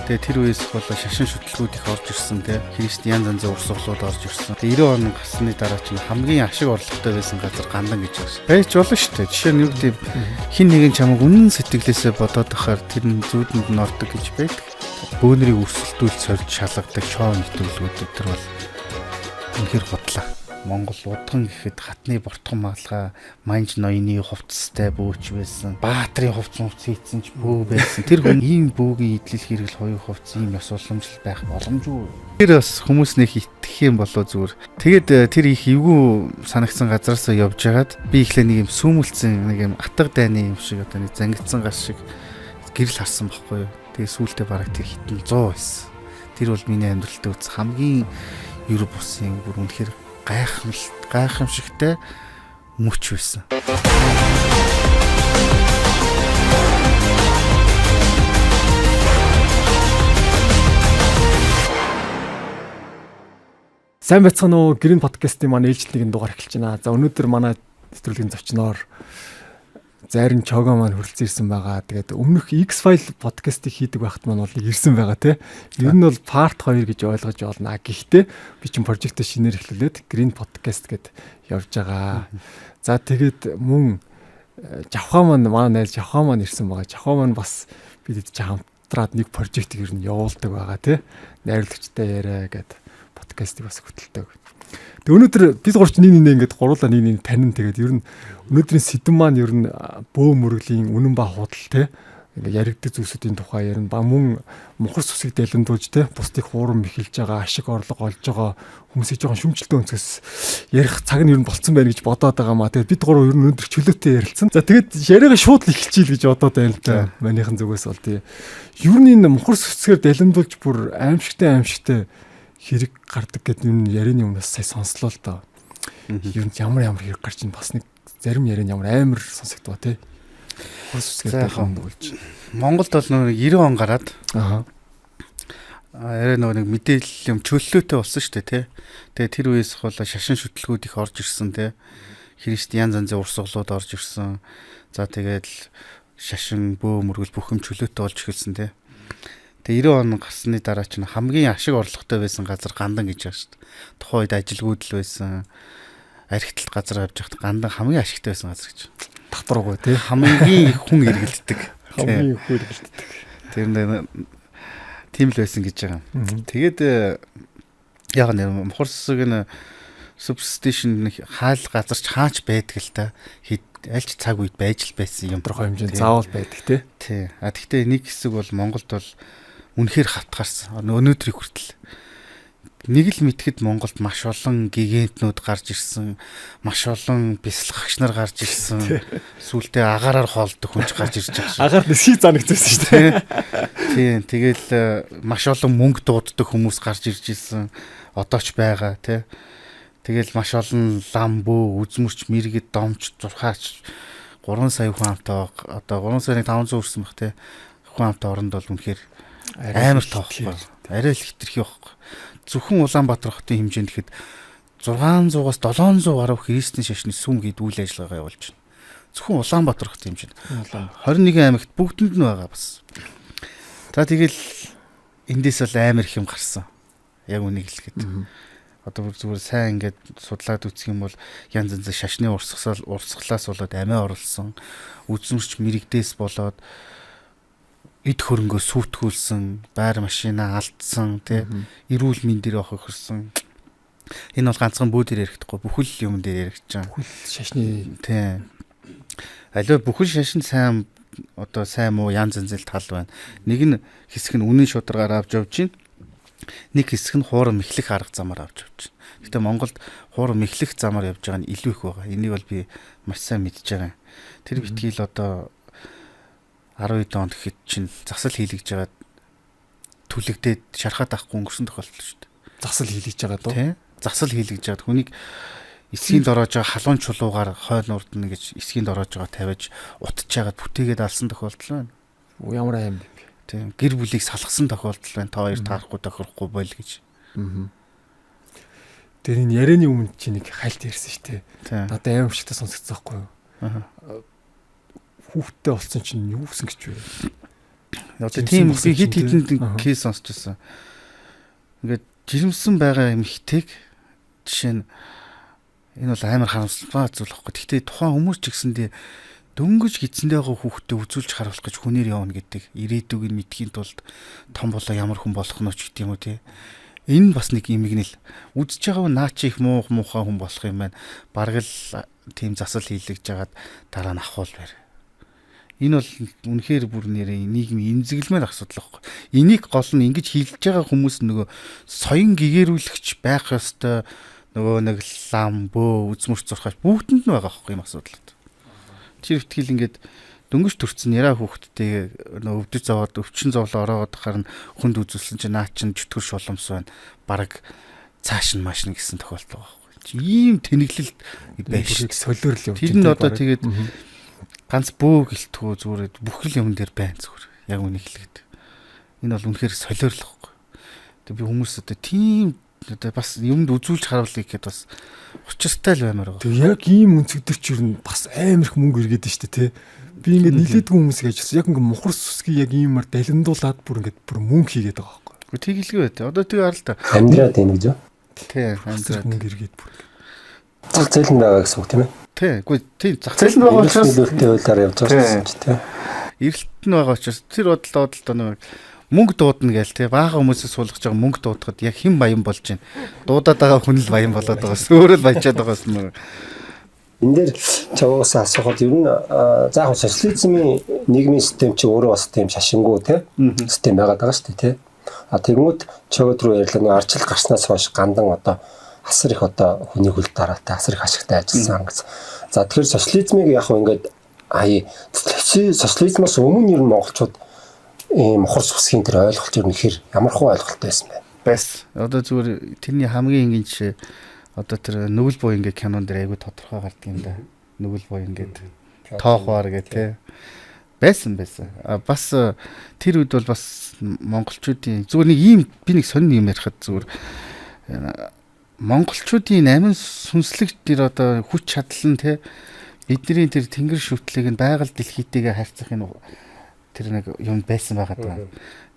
Тэгээ тэр үеэс бол шашин шүтлгүүд их орж ирсэн те. Христиан янз урсгалууд орж ирсэн. Тэгээ 90 он гасны дараа чинь хамгийн ашиг орлоготой байсан газар Гандан гэж байна. Байж болно шүү дээ. Жишээ нь юу гэдэг хин нэгэн чамайг үнэн сэтгэлээсээ бодоод ахаар тэр нь зүудэнд нь ордог гэж байдаг. Бөөнрийг өрсөлдүүлж сорж шалгадаг шоу нэвтрүүлгүүд тэр бол үнэхэр бодлоо. Монгол удган гэхэд хатны бортхон маалга манж ноёны хувцастай бөөч байсан. Баатрийн хувцас хийцэн ч бөө байсан. Тэр хүн ийм бөөгийн идэл хэрэгэл хоёр хувцас ийм ёс уламжлал байх боломжгүй. Тэр бас хүмүүс нэг итгэх юм болоо зүгээр. Тэгээд тэр их эвгүй санагцсан газараасаа явж хагаад би ихлэ нэг юм сүмэлцэн нэг юм атга дайны юм шиг одоо нэг зангидсан гас шиг гэрэл харсан байхгүй юу. Тэгээд сүүлдээ бараг тэр хитэн 100 байсан. Тэр бол миний амьдралд үз хамгийн Европ бусын бүр үнэхээр гайхамшигтай мөч байсан. Сайн байцгаана уу? Грин подкастын маань ээлжлэлтийн дугаар эхэлж байна. За өнөөдөр манай нэвтрүүлгийн зочноор Зарин Чого маань хүрэлцэн ирсэн байгаа. Тэгээд өмнөх X-File подкастыг хийдэг байхад маань бол ирсэн байгаа тий. Ер нь бол part 2 гэж ойлгож байна. Гэхдээ би чинь прожектыг шинээр эхлүүлээд Green podcast гэд явж байгаа. За тэгээд мөн Жавхаа маань манай найз Жавхаа маань ирсэн байгаа. Жавхаа маань бас бид ч хамтраад нэг прожектыг ер нь явуулдаг байгаа тий. Найруулагчтай яриа гэд подкастыг бас хөтэлдэг. Тэг өнөөдөр бид гурч нэг ингээд гурлаа нэг танин тэгээд ер нь өнөөдрийн сэдв маань ер нь бөө мөргөлийн үнэн ба худал те ингээд яригддаг зүйлсүүдийн тухай ярина ба мөн мухар сүсэг дэлгэмдүүлж те бусдыг хуурам эхэлж байгаа ашиг орлого олж байгаа хүмүүсийг жоохон шүмжлэлтэй өнцгөөс ярих цаг нь ер нь болцсон байна гэж бодоод байгаа маа. Тэгээд бид гурав ер нь өнөөдөр чөлөөтэй ярилцсан. За тэгээд яриагаа шууд эхэлчихье гэж бодоод байна л да. Манийхан зүгээс бол тий. Ер нь энэ мухар сүсгээр дэлгэмдүүлж бүр аимшигтай хэрэг гардаг гэдэг юм ярианы өмнөөс сая сонслоо л доо. Ер нь ямар хэрэг гарч ийн бас нэг зарим ярианы ямар амар сонсогдоо тий. Хөөсгөө хандуулж. Монголд бол нэг 90 он гараад арай нэг мэдээлэл юм чөлөөтэй болсон шүү дээ тий. Тэгээ тэр үеэс бол шашин шүтлгүүд их орж ирсэн тий. Христиан янз урсгалууд орж ирсэн. За тэгээд шашин бөө мөргөл бүх юм чөлөөтэй болж эхэлсэн тий. Тэгээ 90 он гарсны дараа чинь хамгийн ашиг орлоготой байсан газар Гандан гэж байгаа шүү дээ. Тухайн үед ажилгүйд л байсан. Архитект газар авч явахад Гандан хамгийн ашигтай байсан газар гэж. Татваргүй тий. Хамгийн их хүн эргэлддэг. Хамгийн их хүн эргэлддэг. Тэр нэг тийм л байсан гэж байгаа. Тэгээд яг нэр мухар сүсэг нь субстейшн хаал газар ч хаач байдаг л та. Альч цаг үед байж л байсан юм. Тодорхой хэмжээнд заавал байдаг тий. Тий. Гэхдээ нэг хэсэг бол Монголд бол үнэхээр хавтгаарсан. Өнөөдрийг хүртэл нэг л мэдхэд Монголд маш олон гигантнууд гарч ирсэн, маш олон бясалгагч нар гарч ирсэн. Сүүлдээ агаараар хоолдог хүнч гарч ирж байгаа шүү. Агаар нисхий занагдсан шүү дээ. Тийм. Тэгэл маш олон мөнгө дууддаг хүмүүс гарч ирж ирсэн. Одоо ч байгаа тий. Тэгэл маш олон ламбөө, үзмөрч, мэргэд, домч, зурхаач 3 сая хүн амтай одоо 3 сая 500 хүрсэн баг тий. Хүн амтай оронд бол үнэхээр амар тоохгүй. Арай л хитрхи байхгүй. Зөвхөн Улаанбаатар хотын хэмжээнд гэхэд 600-аас 700 гаруй христийн шашны сүм гээд үйл ажиллагаа явуулж байна. Зөвхөн Улаанбаатар хотын хэмжээнд. 21 аймагт бүгдэнд нь байгаа бас. За тэгэл эндээс бол амар их юм гарсан. Яг үнийг хэлэхэд. Одоо зүгээр сайн ингээд судлаад үзэх юм бол янз янз шашны урсгалаас болоод амиа орлсон, үзмэрч мэрэгдээс болоод эд хөрөнгөө сүйтгэүүлсэн, байр машина алдсан, тий, эрүүл мэнд дээр авах хөрсөн. Энэ бол ганцхан бөөдөр ярихдаггүй, бүхэл юм дээр яригдж байгаа. Бүхэл шашны тий. Аливаа бүхэл шашин сайн одоо сайн муу янз янз тал байна. Нэг нь хэсэг нь үнэн шударгаар авч явж байна. Нэг хэсэг нь хуурам эхлэх арга замаар авч явж байна. Гэтэ Монголд хуурам эхлэх замаар явж байгаа нь илүү их байгаа. Энийг бол би маш сайн мэдж байгаа. Тэр битгийл одоо 12 онд гэхэд чинь засал хийлгэж байгаа түлэгдээд шархаад авахгүй өнгөрсөн тохиолдол шүү дээ. Засал хийлгэж байгаа дөө. Тий. Засал хийлгэж байгаа хүнийг эсгийн дороож байгаа халуун чулуугаар хойд нурд нь гэж эсгийн дороож байгаа тавиаж утж жагаад бүтээгээд алсан тохиолдол байна. Ямар аим бэ? Тийм. Гэр бүлийг салгасан тохиолдол байна. Та хоёр таарахгүй тохирохгүй бойл гэж. Тэр энэ ярианы өмнө чи нэг хайлт ярьсан шүү дээ. Надад аим шигтэй сонсогдсон байхгүй юу? Хүүхдтэй болсон чинь юу гэсэн гэж вэ? Одоо тийм би хит хитэн кейс сонсч байсан. Ингээд жирэмсэн байгаа эмэгтэйг жишээ нь энэ бол амар харамсалтай зүйл واخхой. Гэхдээ тухайн хүмүүс ч гэсэндээ дөнгөж гидсэндээ байгаа хүүхдэд үзүүлж харуулах гэж хүнээр явна гэдэг. Ирээдүг нь мэдхийн тулд том болоо ямар хүн болох нь ч гэдэг юм уу тий. Энэ бас нэг имигнэл үзэж байгаа наа чи их муухай хүн болох юм байна. Бараг л тийм засал хийлгэж жагаад дараа нь ахвал байр. Энэ бол үнэхээр бүр нэрээ нийгмийн эмзэглэмээр асуудал واخхой. Энийг гол нь ингэж хийлж байгаа хүмүүс нөгөө соён гэгэрүүлэгч байх ёстой нөгөө нэг лам бөө үзмөрч зурхаач бүгдэнд нь байгаа واخхой юм асуудал. Тэр ихтгэл ингээд дөнгөж төрцөн яраа хүүхдтэй нөгөө өвдөж зовоод өвчин зовлоо ороод харна хүнд үзүүлсэн чинь наа чин чөтгөр шулмс байна. Бараг цааш нь машин гэсэн тохиолдол байгаа байхгүй. Ийм тэнэглэл байж солиорл явж байна. Тэр нь одоо тэгээд ганц бөө гэлтгүү зүгээр бүхэл юм дээр байна зүгээр. Яг үнийг хэлгээд. Энэ бол үнэхээр солиорл байхгүй. Тэгээд би хүмүүс одоо тийм одоо бас юмд үзүүлж харуулъя гэхэд бас учиртай л баймаар байгаа. Тэг яг ийм өнцгдөр ч юу н бас амар их мөнгө иргэдэг штэ тий. Би ингээд нилээдгүй хүмүүс гэж яг ингээд мухар сүсгийг яг иймэр далиндуулаад бүр ингээд бүр мөнгө хийгээд байгаа байхгүй. Тэг хэлгүй бай. Одоо тэг харал та. Амьдраад байна гэж юу? Тий, амьдраад мөнгө иргээд бүр. Зах зээл нь байгаа гэсэн үг тийм ээ. Тий, үгүй тий зах зээл нь байгаа учраас нөлөөтэй хуулиар явж байгаа юм чи тий. Эрэлт нь байгаа учраас тэр бодлоо нэг мөнгө дуудана гээл тий баахан хүмүүсээс суулгаж байгаа мөнгө дуудахад яг хэн баян болж байна. Дуудаад байгаа хүн л баян болоод байгаас өөрөө л баяжаад байгаас нь. Энд дээр чаваас асуухад ер нь за яг социализмын нийгмийн систем чи өөрөө бас тийм шашингүй тий систем байгаад байгаа шүү дээ тий. А тэгмүүд чогод руу ярьлаа нэг арчил гарснаас хойш гандан одоо асар их одоо хүний хөл дараатай асар их ашигтай ажилласан гэж. За тэгэхээр социализмыг яг ингээд социализмоос өмнө ер нь монголчууд ийм мохор сүсгийн тэр ойлголт ер нь хэр ямар хуу ойлголттой байсан бэ? Бас одоо зүгээр тэрний хамгийн энгийн жишээ одоо тэр нүгэл буй ингээ кинон дээр айгүй тодорхой гардаг юм да. Нүгэл буй ингээд тоохоор гэ тэ байсан. Бас тэр үед бол бас монголчуудын зүгээр нэг ийм би нэг сонин юм ярихад зүгээр монголчуудын амин сүнслэг тэр одоо хүч чадал нь тэ бидний тэр тэнгэр шүтлийг нь байгаль дэлхийтэйгээ харьцах энэ тэр нэг юм байсан байгаа даа.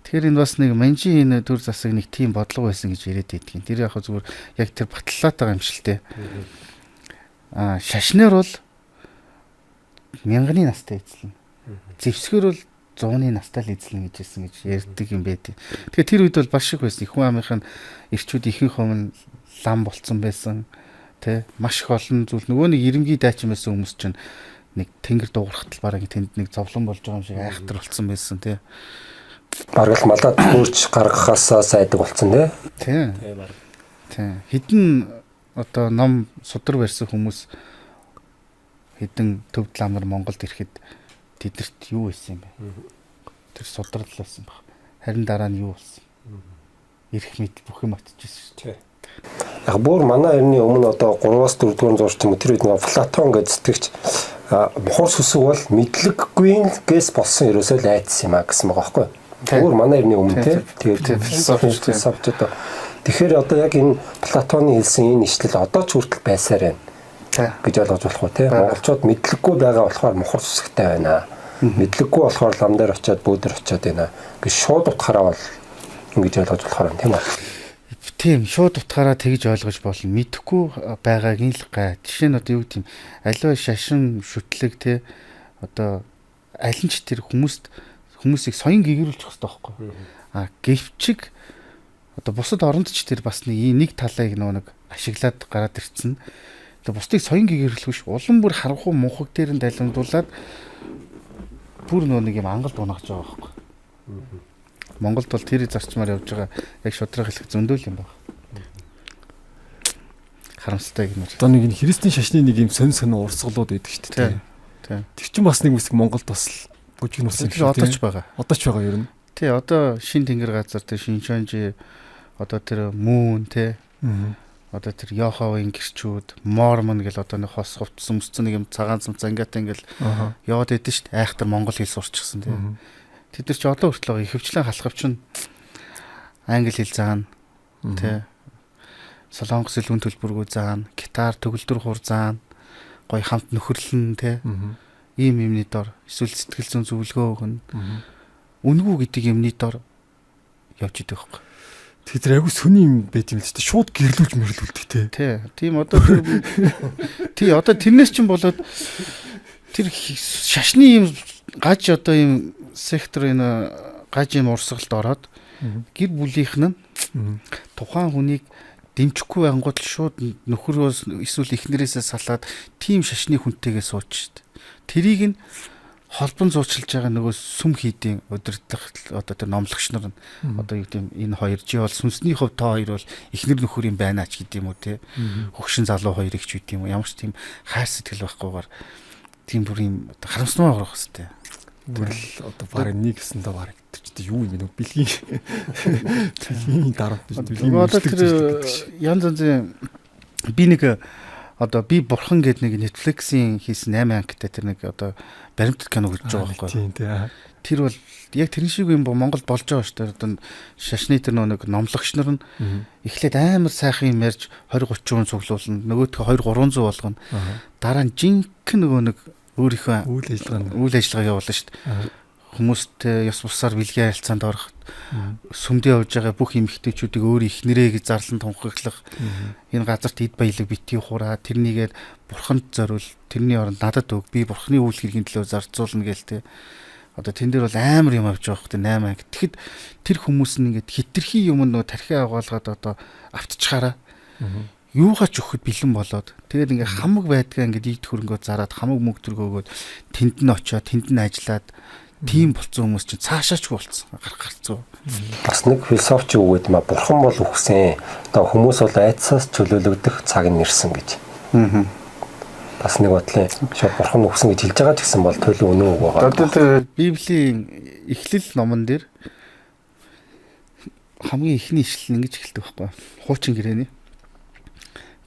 Тэгэхээр энэ бас нэг манжийн энэ төр засаг нэг тийм бодлого байсан гэж яриад байдгийн. Тэр яг зүгээр яг тэр батлалаад байгаа юм шиг те. Шашнаар бол 1000-ны настай эзлэн. Зэвсгэр бол 100-ны настай л эзлэн гэжсэн гэж ярьдаг юм байд. Тэгэхээр тэр үед бол бас шиг байсан. Хүн амынхын эрчүүд ихэнх хүмүүс лам болцсон байсан. Тэ маш их олон зүйл нөгөө нэг ирэмгий дайчин байсан хүмүүс чинь нэг тэнгэр дуугархтал бараг тэнд нэг зовлон болж байгаа юм шиг айхтар болцсон байсан тий. Бараг л малаад хурж гаргахаасаа сайдаг болцсон тий. Тий. Хэдэн одоо ном судар барьсан хүмүүс хэдэн төвд ламар Монголд ирэхэд тэдэрт юу байсан юм бэ? Тэр судрал байсан баг. Харин дараа нь юу болсон? Ирэх мэт бүх юм атчихсан шүү дээ. Яг бүр манай эртний өмнө одоо 3-4 дугаар зурч юм тэр үед нэг Платон гэж сэтгэгч мохор сүсэг бол мэдлэггүй гэс болсон ерөөсөө л айдсан юм а гэсэн байгаа байхгүй. Бүр манай эртний өмнө тэгээд философч одоо тэгэхээр одоо яг энэ Платоны хэлсэн энэ ишлэл одоо ч хүртэл байсаар байна гэж ойлгож болох уу те. Монголчууд мэдлэггүй байгаа болохоор мохор сүсэгтэй байна. Мэдлэггүй болохоор лам дээр очиод бөөдөр очиод байна гэж шууд утгаараа бол ингэж ойлгож болохоор юм тийм үү? Тийм шууд утгаараа тэгж ойлгож болно. Мэдэхгүй байгааг нь л гай. Жишээ нь одоо юу гэдэм аливаа шашин шүтлэг те одоо аль нь ч тэр хүмүүсийг соён гэгэрүүлчих хэрэгтэй байхгүй. Гэвчиг одоо бусад оронд ч тэр бас нэг талыг нэг ашиглаад гараад ирсэн. Тэгээ бусдыг соён гэгэрүүлэх биш улам бүр харанхуй мунхаг дээр нь далимдуулаад бүр нэг юм ангал дунааж байгаа байхгүй. Монголд бол тэр зарчмаар явж байгаа яг шудраг хэлэх зөндөл юм байна. Харамсалтай гэмээр. Одоо нэг христийн шашны нэг юм сонь урсгалууд байдаг шүү дээ. Тийм. Тэр чинь бас нэг хэсэг Монголд бас бүжиг нуусан шүү дээ. Одоо ч байгаа. Одоо ч байгаа ер нь. Тий, одоо шин тэнгэр газар тэр Шиншанжи одоо тэр мөн те. Одоо тэр Йоховын гэрчүүд, Мормон гэл одоо нэг хос хувцсан өмсцэн нэг юм цагаан цам зангаатай ингээл яваад идэв шүү дээ. Айхтар монгол хэл сурчихсан те. Тэд нар ч одоо хүртэл ихэвчлэн халахвч нь англи хэл заана. Тэ. Солонгос хэл үн төлбөргүй заана, гитар төгөлдөр хур заана. Гой хамт нөхөрлөн тэ. Ийм юмны дор эсвэл сэтгэл зүйн зөвлөгөө өгнө. үнгүй гэдэг юмны дор явж идэг байхгүй. Тэгэхээр тэр айгу сүний юм байт юм л ч шууд гэрлүүлж мэрлүүлдэг те. Тийм одоо одоо тэрнээс ч юм болоод тэр шашны юм гаж одоо юм сектор энэ гаж юм урсгалд ороод гэр бүлийнх нь тухайн хүнийг дэмжихгүй ангууд шууд нөхрөөс эсвэл эхнэрээсээ салаад тийм шашны хүнтэйгээ сууж штт. Тэрийг нь холбон зуучилж байгаа нөгөө сүм хийдийн удирдах одоо тэр номлогч нар нь одоо юу гэдэм энэ хоёр жи бол сүнсний хувь та хоёр бол эхнэр нөхөр юм байна ч гэдэм үү те. Хөгшин залуу хоёрыг ч гэдэм үү. Ямар ч тийм хайр сэтгэл байхгүйгээр тийм бүр юм харамсмаа гарах хэвээр. Тэгэл одоо баг нэг гэсэндээ баг чи юу юм бэ бэлгийн дарамт бэлгийн одоо тэр янз янзын би нэг одоо би бурхан гэдэг нэг Netflix-ийн хийсэн 8 ангитай тэр нэг одоо баримтат кино гэж байгаа байхгүй. Тийм тийм. Тэр бол яг тэрэн шиг юм Монголд болж байгаа шүү дээ. Одоо шашны тэр нэг номлогч нар нь эхлээд амар сайхан юм ярьж 20-30 хүн цуглуулна. Нөгөөдхөө 200-300 болгоно. Дараа нь жинхэнэ нөгөө нэг өөрийнхөө үйл ажиллагаа явуулна шүү дээ. Хүмүүст ёс бусаар бэлгийн харилцаанд орох, сүмдээ явж байгаа бүх эмэгтэйчүүдийг өөр ихнэрээ гэж зарлан тунхаглах, энэ газарт эд баялаг битгий хураа, тэрнийгээд бурханд зориул, тэрний оронд надад өг, би бурханы үйл хэргийн төлөө зарцуулна гээл те. Одоо тэн дээр бол амар юм авч байгаа хөөхтэй 8 анги. Тэгэхэд тэр хүмүүс нь ингээд хитрхи юм нөө тархиа агуулгаад одоо автчихаараа юугаач өгөхөд бэлэн болоод тэгээд ингээ хамаг байдгаа ингээ ийд хөрөнгөө зараад хамаг мөнгө төргөөгөөд тэнд нь очиод тэнд нь ажиллаад тийм болцсон хүмүүс чинь цаашаач болцсон гарцсан. Бас нэг философч юу гэдэг маа бурхан бол үхсэн. Одоо хүмүүс бол айдсаас чөлөөлөгдөх цаг нь ирсэн гэж. Бас нэг бодлоо шууд бурхан үхсэн гэж хэлж байгаа ч гэсэн бол төлөв өнөө үг байгаа. Одоо тэр Библийн эхлэл номон дээр хамгийн ихний ишлэл ингэж эхэлдэг байхгүй. Хуучин гэрээний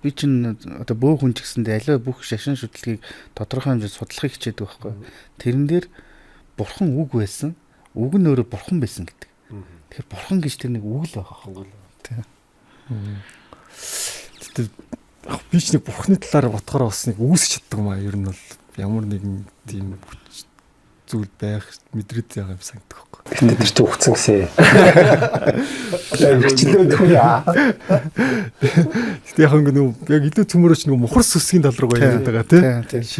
би чинь одоо бөө хүн ч гэсэндээ аливаа бүх шашин шүтлгийг тодорхой хэмжээнд судлахыг хичээдэг байхгүй. Тэрэн дээр бурхан үг байсан, үг нь өөрөө бурхан байсан гэдэг. Тэгэхээр бурхан гэж тэр нэг үг л байгаа байхгүй. Тэгтээ би ч нэг бурханы талаар бодохоор бас нэг үүсч чаддаг юм аа. Ер нь бол ямар нэгэн тийм зүйл байх мэдрээд байгаа юм санагдах байхгүй. Гэтэ тэр чинь ухцсан гэсэн. Хичнээн яа. Гэтэ яг илүү цөмөрөч нэг мухар сүсгийн тал руу яриад байгаа тий.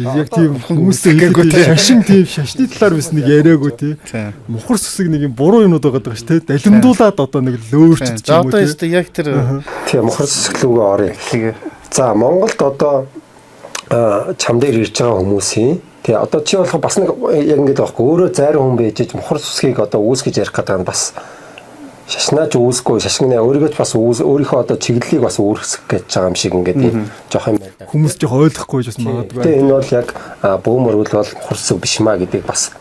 Яг тийм хүмүүстэй хэлээгүй шашин тийм шашны талаар биш нэг яриаггүй тий. Мухар сүсэг нэг юм буруу юмнууд байгаа ш тий. Далимдуулаад одоо нэг лөөрчдөж юм уу тий. Одоо яг тэр тийм мухар сүсэг рүүгээ орё. За Монголд одоо чам дээр ирж байгаа хүмүүсийн тий одоо чи болох бас нэг яг ингэж байхгүй өөрөө зайрын хүн байж мухар сүсгийг одоо үүсгэж ярих гэдэг нь бас шашнаач үүсгүй шашигнаа өөрийгөө бас өөрийнхөө одоо чиглэлийг бас үүсгэх гэж байгаа юм шиг ингээд жоох юм байна. Хүмүүс жоох ойлгохгүй ч бас магадгүй. Тий энэ бол яг бөөмөргөл бол мухар сүсэг биш маа гэдгийг бас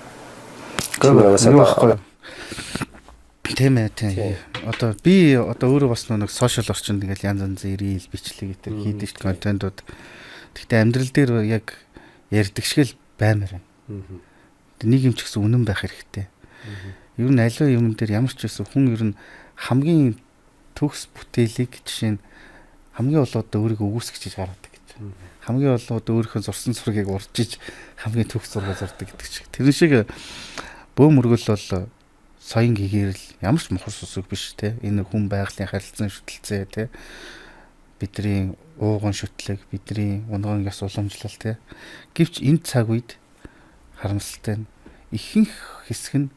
тийм ээ тийм. Одоо би одоо өөрөө бас нэг сошиал орчинд ингээл янз янз ирэл бичлэг гэтэр хийдэг ш контентууд. Гэхдээ амьдрал дээр яг ярьдаг шиг л баймаар байна. Нэг юм ч гэсэн үнэн байх хэрэгтэй. Ер нь аливаа юм дээр ямар ч байсан хүн ер нь хамгийн төгс бүтээлийг жишээ нь хамгийн болоод өөрийгөө үүсгэж гаргадаг гэж. Хамгийн болоод өөрийнхөө зурсан зургийг уржиж хамгийн төгс зураг зардаг гэдэг шиг. Тэр шиг бөөмөргөл бол соён гэгэрэл ямар ч мухар сүсэг биш те. Энэ хүн байгалийн харилцан шүтэлцээ те. Бидний ууган шүтлэг, бидний унган ёс уламжлал те. Гэвч энэ цаг үед харамсалтай нь ихэнх хэсэг нь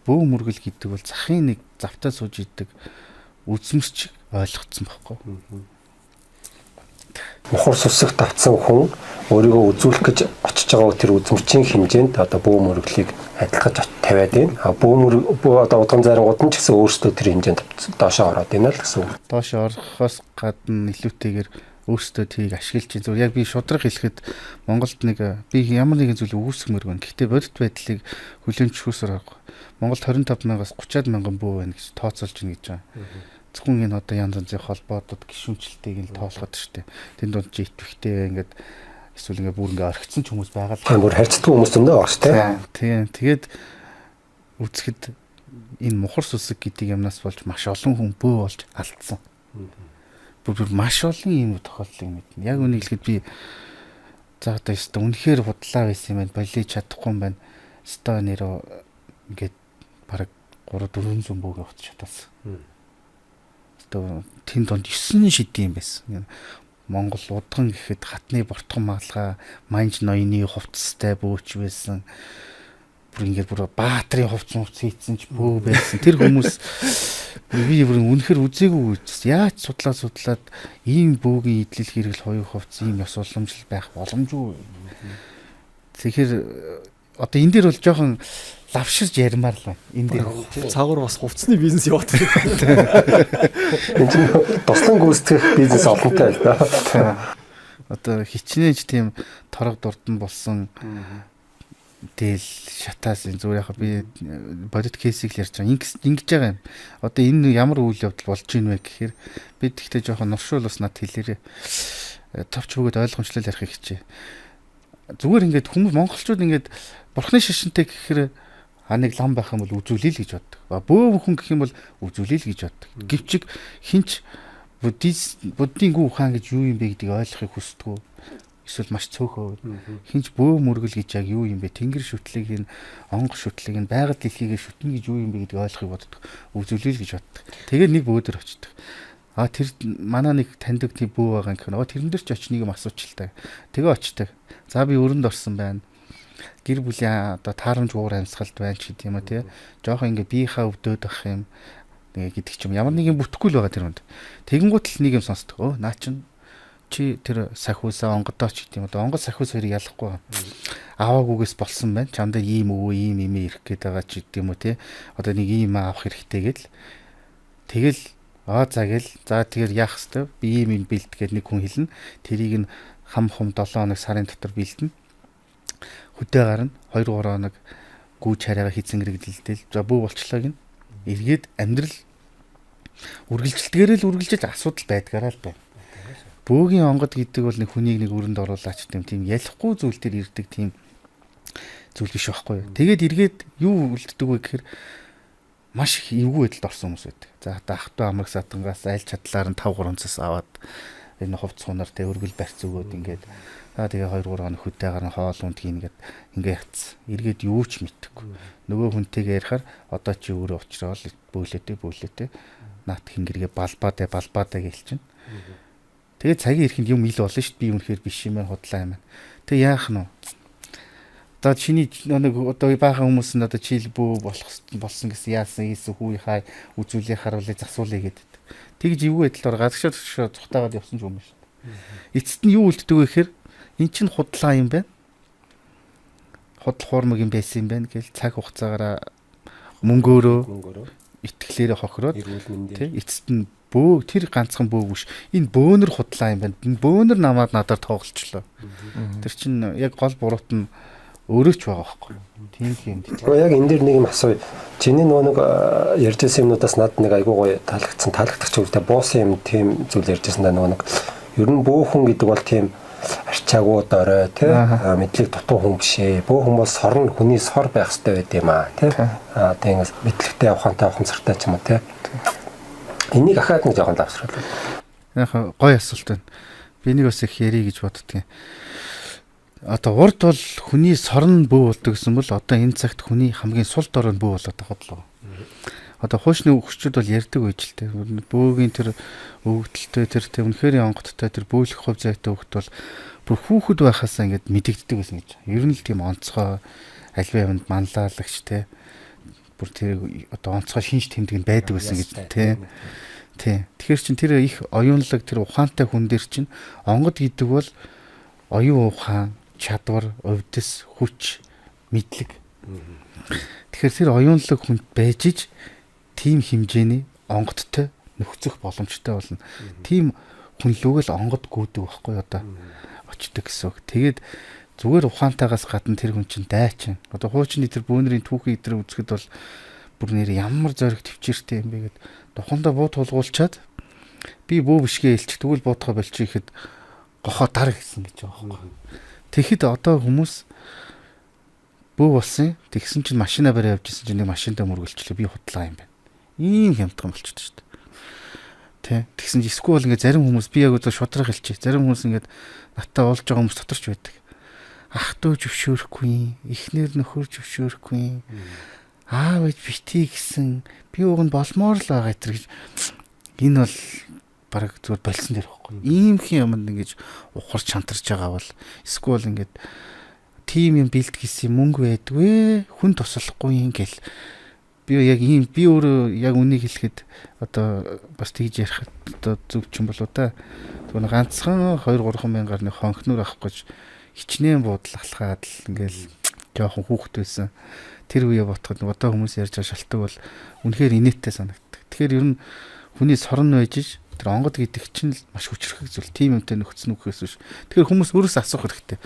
бөөмөргөл гэдэг бол захын нэг завтаа сууж идэг үзмэрч ойлгоцсон байхгүй. Мухар сүсэг тавцсан хүн өөрийгөө үзүүлэх гэж очиж байгаа тэр үзмэрчийн хэмжээнд одоо бөөмөрглийг адилгаж тавиад байна. Одоо удган зарангууд нь ч гэсэн өөрсдөө тэр хэмжээнд доошоо ороод байна л гэсэн үг. Доошоо орохоос гадна илүүтэйгээр өөрсдөө тийг ашиглаж чинь зүгээр яг би шудраг хэлэхэд Монголд нэг би ямар нэгэн зүйл үүсгэмээр байна. Гэхдээ бодит байдлыг хүлээн зөвшөөрсөөр байгаа. Монголд 25,000-аас 30,000 бөө байна гэж тооцоолж байна гэж байгаа. Зөвхөн энэ одоо янз янзын холбоодод гишүүнчлэлтийг нь тоолоход штэ. Тэнд дунд чи итвэхтэй ингээд эсвэл ингээд бүр ингээд орхицсан ч хүмүүс байгаа л. Тийм бүр харьцдаг хүмүүс зөндөө байгаа штэ. Тийм. Тэгээд үзэхэд энэ мухар сүсэг гэдэг юмнаас болж маш олон хүн бөө болж алдсан. Бүр маш олон юм тохиолдлыг мэднэ. Яг үнийг хэлэхэд би за одоо ёстой үнэхээр худлаа байсан юм байна. Болиж чадахгүй юм байна. Өстой нэрөө ингээд бараг 300-400 бөөгийн хувцас шатаасан. Одоо тэнд донд 9 шидэм байсан. Монгол удган гэхэд хатны бортхон маалгаа манж ноёны хувцастай бөөч байсан. Бүр ингээд бүр баатрын хувцас хийцэн ч бөө байсан. Тэр хүмүүс би бүр үнэхэр үзээгүй үз. Яаж судлаад ийм бөөгийн идэлх хэрэгэл хоёр хувцас ийм ёс уламжлал байх боломжгүй. Тэгэхээр одоо энэ дээр бол жоохон лавширж ярмаар л байна. Энэ дээр цагаар бас хувцсны бизнес яваад энэ чинь туслан гүйцэтгэх бизнес олонтой л да. Одоо хичнээн ч тийм торог дурдан болсон дээл шатаас зүгээр яхаа би бодит кейсийг л ярьж байгаа. Ингэж байгаа юм. Одоо энэ ямар үйл явдал болж ийн вэ гэхээр бид ихтэй жоохон нуршуул бас над хэлээрээ товч бөгөөд ойлгомжлол ярих хичээ. Зүгээр ингээд хүмүүс монголчууд ингээд бурхны шашинтай гэхээр нэг лам байх юм бол үзүүлээ л гэж боддог. Бөө хүн гэх юм бол үзүүлээ л гэж боддог. Гэвчиг хинч буддийн гүү хаан гэж юу юм бэ гэдгийг ойлгохыг хүсдэг. Эсвэл маш цөөхөө. Хинч бөө мөргөл гэж яг юу юм бэ? Тэнгэр шүтлийг, онгор шүтлийг, байгаль дэлхийгээ шүтнэ гэж юу юм бэ гэдгийг ойлгохыг боддог. Үзүүлээ л гэж боддог. Тэгээд нэг бөөдөр очдог. Тэр манай нэг таньдаг тийм бөө байгаа юм гэхээр тэрэн дээр ч очныг юм асууч л та. Тэгээ очдог. За би өрөнд орсон байна. Гэр бүлийн одоо таарамж уур амьсгалд байна ч гэдэм юм тий. Жохон ингээ биехаа өвдөөд ах юм гэдэг ч юм. Ямар нэг юм бүтэхгүй л байгаа тэр хүнд. Тэгэнгუут л нэг юм сонсдог. Наа чин чи тэр сахиусаа онгодоо ч гэдэм. Одоо онгод сахиус хоёрыг ялахгүй. Аваагүйгээс болсон байна. Чамдаа ийм ийм ирэх гээд байгаа ч гэдэм үү тий. Одоо нэг ийм авах хэрэгтэй гэдэл. Тэгэл тэгэл яах хэвээр би ийм бэлтгэл нэг хүн хэлнэ. Тэрийг нь хам 7 хоног сарын дотор бэлтэнэ. Хөдөө гарна 2-3 хоног гүүж хараагаа хийцэн гэрэгдэлтэл за бүү болчлоо гин. Эргээд амьдрал үргэлжилдгээрээ л үргэлжиж асуудал байдгаараа л байна. Бөөгийн онгод гэдэг бол нэг хүнийг нэг өрөнд оруулаач тийм ялахгүй зүйл төр ирдэг тийм зүйл биш байхгүй юу. Тэгээд эргээд юу үлддэг вэ гэхээр маш их эвгүй байдалд орсон хүмүүс байдаг. За ахтуу амраг сатангаас аль чадлаар нь 5-3 цас аваад энэ хувцс хунаар тэ өргөл барьц өгөөд ингээд тэгээ 2-3 хоног хөдөө гарна хоол унд хийнгээд ингээ ятсан. Эргээд юу ч мэдхгүй. Нөгөө хүнтэйгээ ярихаар одоо чи өөрөө уучраал бөөлөөтэй наат хингэргээ балбаадаа гэлж чинь. Тэгээ цагийн ихэнд юм ил болно шүү дээ. Би үнэхээр биш юм аа худлаа юм. Тэгээ яах нь вэ? Одоо чиний нэг одоо баахан хүмүүс нь одоо чийл бөө болсон гэсэн яасан хүү хай үзүүлээ харуулъя засуулъя гэдэг. Тэгж эвгүй байдлаар гадагшаа цухтаагаад явсан ч юм шүү дээ. Эцэст нь юу үлддэг вэ гэхээр эн чинь худлаа юм байна. Худал хуурмаг юм байсан юм байна гэл цаг хугацаагаараа мөнгөөрөө итгэлээрээ хохироод тий эцэст нь тэр ганцхан бөө биш. Энэ бөөнөр худлаа юм байна. Энэ бөөнөр намаад надаар тоглолчлоо. Тэр чинь яг гол буруут нь өөрөө ч байгаа байхгүй. Тийм юм. Яг энэ дэр нэг юм асууя. Чиний нөгөө нэг ярьжсэн юмнуудаас надад нэг айгуу гоё таалагдах ч үлдээ буусан юм тийм зүйл ярьжсэн да нөгөө нэг ер нь бөөхөн гэдэг бол тийм арчаагүй дорой тий мэдлэг дутуу хүн бишээ. Бөөхөн бол сорн хүний сор байх хэрэгтэй байд юм аа тий. Тэгээс мэдлэгтэй ухаантай ухамсартай ч юм уу тий. Энийг ахаад нэг жоохон давсруулъя. Яг гоё асуулт байна. Би нэг бас их ярий гэж боддгийн. Одоо урд бол хүний сорн бөө болдог гэсэн бол одоо энэ цагт хүний хамгийн сул дорой нь бөө болоод байгаа л. Одоо хуучны өгчүүд бол ярьдаг байж л дээ. Бөөгийн тэр өвгдөлтөй тэр үнэхээр онгодтой тэр бөөлөх хувь зайтай хөвгт бол бүр хүүхэд байхасаа ингээд мэдэгддэг байсан гэж. Ер нь л тийм онцгой альва юмд манлайлагч те. Бүр тэр одоо онцгой шинж тэмдэг нь байдаг байсан гэж те. Тэгэхээр чин тэр их оюунлаг тэр ухаантай хүн дээр чин онгод гэдэг бол оюун ухаан чадвар, өвдөс, хүч, мэдлэг. Тэгэхээр тэр оюунлаг хүнд байж иж тийм хэмжээний онгодтой нөхцөх боломжтой болно. Тийм хүн лүгэл онгод гүйдэг байхгүй одоо очдөг гэсэн үг. Тэгээд зүгээр ухаантайгаас гадна тэр хүн чинь дайчин. Одоо хуучны тэр бөөнрийн түүхий дээр үзэхэд бол бүр нэр ямар зориг төвчээртэй юм бэ гэд духандаа буу тулгуулчаад би бөө бишгээ илчих тэгвэл буудахаа болчих ихэд гохоо дар гэсэн гэж байгаа байхгүй. Тэгэхэд одоо хүмүүс бөө болсон. Тэгсэн чинь машина бариа явжсэн чинь нэг машинтаа мөргөлчлөө би худлаа юм байна. Ийм хямдхан болчихсон шүү дээ. Тэ. Тэгсэн чинь эсвэл ингээд зарим хүмүүс би яг одоо шудраг хэлчих. Зарим хүмүүс ингээд натаа олж байгаа хүмүүс доторч байдаг. Ах дүү зөвшөөрөхгүй, эхнэр нөхөр зөвшөөрөхгүй. аав ээж битгий гэсэн би уг нь болмоор л байгаа гэж энэ бол бараг зүгээр болсон дээр байхгүй. Иймхэн юмд ингэж ухарч хантарч байгаа бол эсвэл ингээд тим юм бэлтгэсэн мөнгө байдгүй хүн туслахгүй юм гэл би яг ийм би өөрөө яг үнийг хэлэхэд одоо бас тэгж ярих одоо зүг ч юм болоо та. Тэгвэл ганцхан 2-3 мянгаар нэг хонхноор авах гэж хичнээн буудлахад л ингээл жоохон хүүхэд байсан. Тэр үе ботход одоо хүмүүс ярьж байгаа шалтгаан бол үнэхээр инээдтэй санагддаг. Тэгэхээр ер нь хүний сорон байж тэр онгод гэдэг чинь маш хүчрэх зүйл. Тим юмтай нөхцөн үхээс биш. Тэгэхээр хүмүүс өөрөөсөө асуух хэрэгтэй.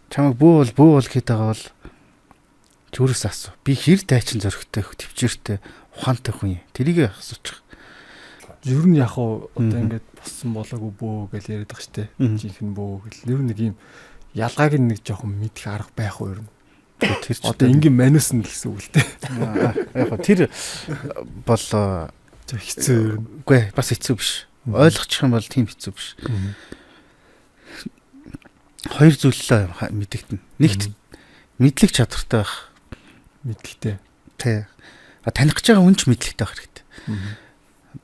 Чамайг бөөл гэхэд байгаа бол өөрөөсөө асуу. Би хэр дайчин зөрөгтэй, төвчээртэй, ухаантай хүн юм. Тэрийг асуучих. Ер нь яг одоо ингээд боссон болоогүй бөө гэж яриад байгаа штэ. Жинхэнэ бөө гэл. Ер нь нэг юм ялгааг нэг жоохон мэдэх арга байх уу ер нь. Тэр одоо ингийн манус нь гэсэн үг л дээ. Яг тэр бол хэцүү ер нь. Үгүй бас хэцүү биш. Ойлгочих юм бол тийм хэцүү биш. Хоёр зүйлээ мэдэгдэн. Нэгт мэдлэг чадвартай байх. Мэдлэгтэй. Тэ. Таних гэж байгаа хүн ч мэдлэгтэй байх хэрэгтэй.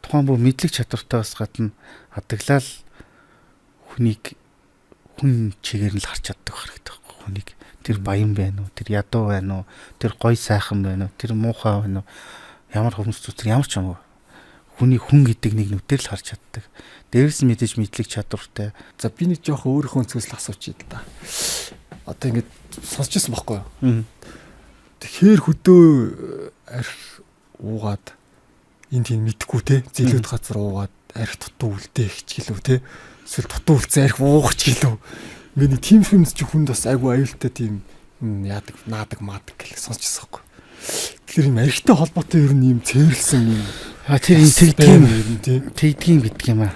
Тухайн бүх мэдлэг чадвартайгаас гадна хадгалал хүнийг хүн чигээр нь л харж чаддаг байх хэрэгтэй. Хүнийг тэр баян байна уу, тэр ядуу байна уу, тэр гой сайхан байна уу, тэр муухай байна уу, ямар хүмүүс зүтэр ямар ч юм уу. Хүний хүн гэдэг нэг нүдээр л харж чаддаг. Дээрээс нь мэдээж мэдлэг чадвартай. За би нэг жоох өөрийнхөө өнцгөөс л асуучих л да. Одоо ингэж сонсч ирсэн байхгүй юу? Тэгэхээр хөдөө арх уугаад энэ тийм мэдхгүй те зэлүүд газар уугаад арх дутуу үлдээ их ч гэлөө те эсвэл дутуу үлдсэн арх уугах ч гэлөө ингээд тийм юмс чи хүнд бас айгу аюултай тийм яадаг наадаг маадаг гэх сонсч ирсэн байхгүй. Тэгэхээр юм архтай холбоотой ер нь юм цэвэрлсэн юм тэр энэ тэгдгийн гэдэг юм аа.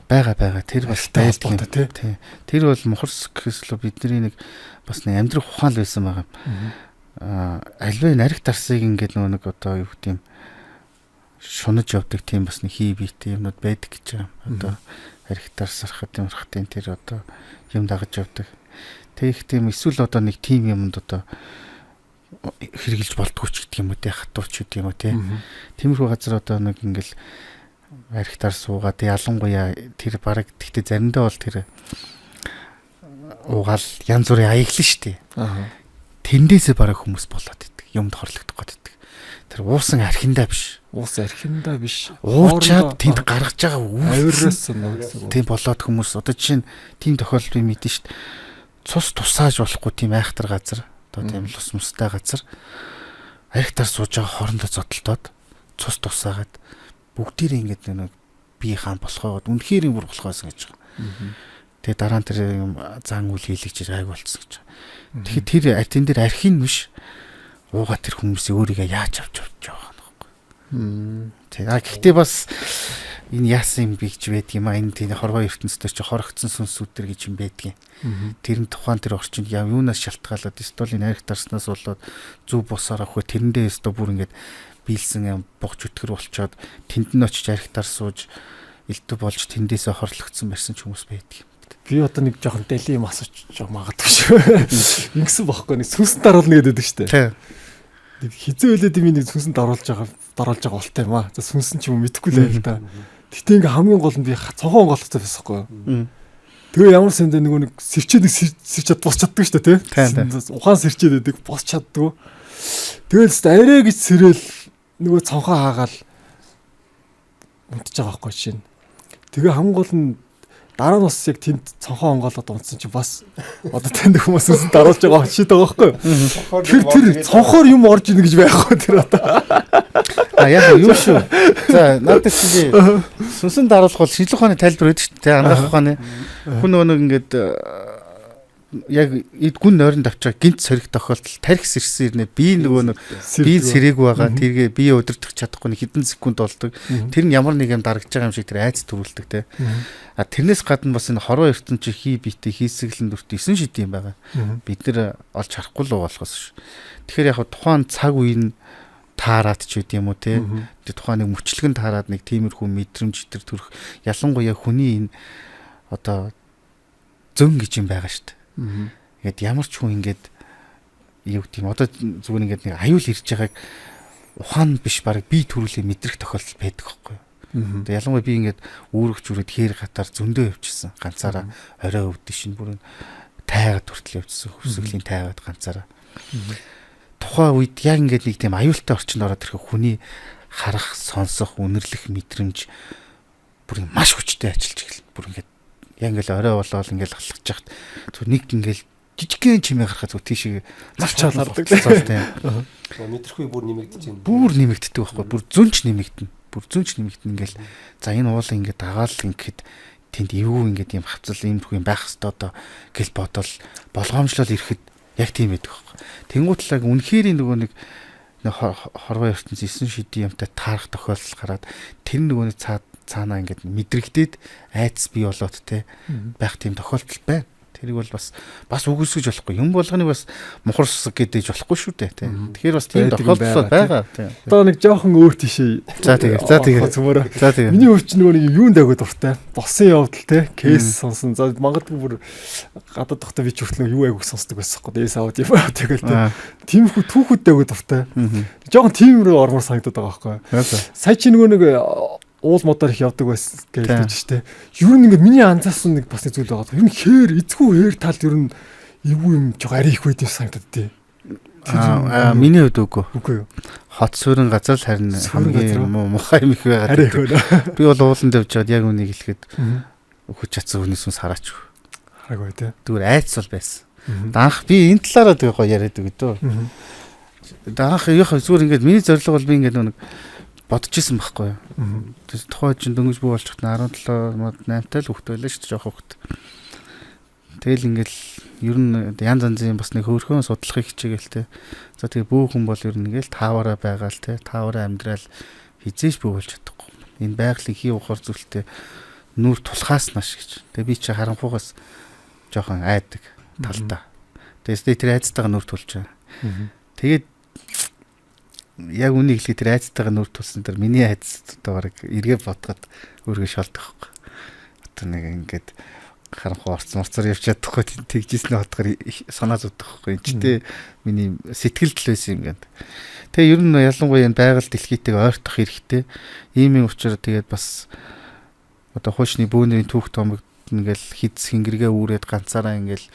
Бага тэр бас байлдаг юм. Тэр бол мухарс гэхэлөө бидний нэг бас нэг амьдрах ухаан л байсан байгаа. Альваа нариг дарсыг ингээд нэг одоо юу гэдэг юм шунаж явдаг тийм бас нэг хий биетэй юмнууд байдаг гэж байгаа. Одоо ариг дарсархад юмрахтын тэр одоо юм дагаж явдаг. Тэгэх тийм эсвэл одоо нэг тийм юмд одоо хэрэгжилж болдгоо ч гэдэг юм уу те хатууч гэдэг юм уу те. Тиймэрхүү газар одоо нэг ингээл архитар суугаад ялангуяа тэр бараг гэхдээ заримдаа бол тэр уугаал янз бүрийн аяглан штий. Тэндээсээ бараг хүмүүс болоод идэг. Юмд хорлогдох гээд идэг. Тэр уусан архиндаа биш. Уус архиндаа биш. Уучаад тэнд гаргаж байгаа авираас нэг тийм болоод хүмүүс одоо жишээ нь тийм тохиолдол би мэдэн штт. Цус тусааж болохгүй тийм айхтар газар одоо тийм л ус мустай газар архитар сууж байгаа хоорондоо зодтолдоод цус тусаагаад бүгдээрээ ингэж нэг бие хаан болохоогод үнэхээр бүр болох байсан гэж байгаа. Тэгээ дараа нь тэр зан үйл хийлгэж айг болцсон гэж. Тэгэхээр тэр тэн дээр архин биш ууга тэр хүмүүсийн өөрийгөө яаж авч байгаа юм. Тэгээ гэхдээ бас энэ яасан юм бэ гэж байдг юм а энэ тийм хорвоо ертөнцийн чи хорогдсон сүнсүүдэр гэж юм байдгийн. Тэрэн тухайн тэр орчинд юунаас шалтгаалаад столын арх дарснаас болоод зүв босоор авах тэрэндээ өстө бүр ингэж биелсэн бугч өтгөр болчоод тэнд нь очиж архитар сууж элдв болж тэндээсээ хорлогдсон байсан ч хүмүүс байдаг. Би одоо нэг жоохон дали юм асууж магадгүй шүү. Ингэсэн бохоггүй нэг сүнсэнд даруулна гэдэг шүү дээ. Нэг хизээ үлээд юм нэг сүнсэнд даруулж байгаа болтой юм аа. За сүнсэн ч юм мэдэхгүй л байл та. Гэтэ ингээ хамгийн гол нь би цонхон голцоо байсахгүй. Тэгээ ямар сэндэ нэг сэрчээд сэрч чад босч чаддаг шүү дээ тий. Ухаан сэрчээд байдаг босч чаддаг. Тэгэл арай гэж сэрэл нөгөө цонхоо хаагаал унтж байгаа байхгүй чинь. Тэгээ хамгийн гол нь дараа нь бас яг тэнд цонхоо онгоолоод унтсан чи бас одоо тэнд хүмүүсээс даруулж байгаа очиж байгаа байхгүй. Тэр цонхоор юм орж ийн гэж байхгүй тэр одоо. Яг юу шүү. За надад чи сүнсэн даруулах бол шинжлэх ухааны тайлбар өгдөг шүү дээ. Ангаах ухааны. Хүн нөгөө ингээд яг гүн нойрон давчаа гинт сорих тохиолдол тархис ирсэн ирнэ би нөгөө би сэрэг байгаа тэргээ би өдөртөх чадахгүй нэг хэдэн секунд болдог тэр нь ямар нэг юм дарагж байгаа юм шиг тэр айц төрүүлдэг те а тэрнээс гадна бас энэ хорвоо ертөнцийн хий биетэй хийсгэлэн дүрт 9 шид юм байгаа бид нэр олж харахгүй л болохоос ш тэгэхээр яг тухайн цаг үеийн таарад ч үт юм уу те тухайн нэг мөчлөгн таарад нэг тиймэрхүү мэдрэмж төр төрөх ялангуяа хүний энэ одоо зөн гэж юм байгаа шүү дээ. Ингээд ямар ч хүн ингээд юу гэдэг юм одоо зүгээр ингээд нэг аюул ирж байгааг ухаан биш баг би төрүүлээ мэдрэх тохиолдол байдаг байхгүй. Тэгээ ялангуяа би ингээд үүрэгч үрээд хээр гатаар зөндөө явчихсан. Ганцаараа орой өвдөж шин бүр тайгаад хүртэл явчихсан. Хөвсгөлийн тайгаад ганцаараа. Тухайн үед яг ингээд нэг тийм аюултай орчинд ороод ирэх хүний харах, сонсох, үнэрлэх мэдрэмж бүр маш хүчтэй ажиллаж эхэлнэ. Бүр ингээд яг ингээд орой болоод ингээд алхаж яхад зөв нэг ингээд жижигхэн чимээ гарахад зөв тийшээ маш чаал хардаг тийм. Мэдрэхгүй бүр нэмэгдэж байна. Бүр нэмэгддэг байхгүй. Бүр зүнч нэмэгдэнэ. Бүр зүнч нэмэгдэнэ ингээл за энэ уулын ингээд дагаал ингээд тэнд эвгүй ингээд юм хавцал иймэрхүү юм байх хэвээр одоо гэл бодол болгоомжлол ирэхэд яг тийм байдаг байхгүй. Тэнгуутлаг үнэхээр нөгөө нэг хорвоо ертөнц 9 шидийн юмтай таарах тохиолдол гараад тэр нөгөө нэг цаанаа ингээд мэдрэгдээд айц бий болоод те байх тийм тохиолдол байна. Тэрийг бол бас үгүйсгэж болохгүй. Юм болгоныг бас мухар сусаг гэдэж болохгүй шүү дээ тий. Тэгэхээр бас тийм тохиолдол байгаа тий. Одоо нэг жоохон өөр тийшээ. За тэгээ. Цөмөрөө. За тэгээ. Миний өвч нөгөө нэг юунд агуу дуртай. Босын явдал тий. Кейс сонсон. За магадгүй бүр гадаад тогтоо би ч хүртэл юу агууг сонсдог байсан хгүй. Дээс аваад юм аа тэгэл тий. Тиймэрхүү түүхүүд агуу дуртай. Жоохон тийм рүү ормор санагдаад байгаа байхгүй. Сая чи нөгөө нэг уул модоор их явдаг байсан гэж штэ. Юу нэг миний анзаарсан нэг бас нэг зүйл байгаа. Ер нь хээр эзгүй хээр талд ер нь эвгүй юм жоо арай их байдсан санагдаад тий. Миний хувьд үгүй. Үгүй юу. Хот суурин газар л харин хамгийн мухай юм их байгаад. Би бол ууланд явж байгаад яг үнийг хэлэхэд хүч чадсан хүнээс нь сараач. Хараагүй тий. Зүгээр айц бол байсан. Данх би энэ талаараа тэгээ гоё яриад өгөө дөө. Данх яг зүгээр ингээд миний зорилго бол би ингээд нэг бодож исэн байхгүй юу. Тухайн чинь дөнгөж бүү болчихт 17 8 тал хөвгт байлаа шүү дээ жоох хөвгт. Тэгэл ингээл ер нь янз янзын бас нэг хөөрхөн судлахыг хичээгээл те. За тэгээ бүү хүн бол ер нь ингээл таавараа байгаал те. Таавараа амьдрал хизээш бүү болж чадахгүй. Энэ байгалыг хий ухаар зүйлтэй нүур тулхаас нааш гэж. Тэгээ би чи харанхуугаас жоохон айдаг талдаа. Тэгээс тэр айцтайгаа нүур тулж байгаа. Тэгээд яг үнийг хэлэхэд тэр айцтайгаа нүр тулсан тэр миний айцтай бараг эргээ бодгоод өөргөө шалдах байхгүй. Одоо нэг ингээд харанхуу орцморцоор явж чадахгүй тэгжсэн бодгоор санаа зовдох байхгүй. Энд ч тэ миний сэтгэл төл байсан юм гээд. Тэгээ ер нь ялангуяа энэ байгаль дэлхийтэйг ойртох хэрэгтэй. Ийм юм учраас тэгээд бас одоо хуучны бүүнэрийн түүх томог ингээл хидс хингэргээ үүрээд ганцаараа ингээл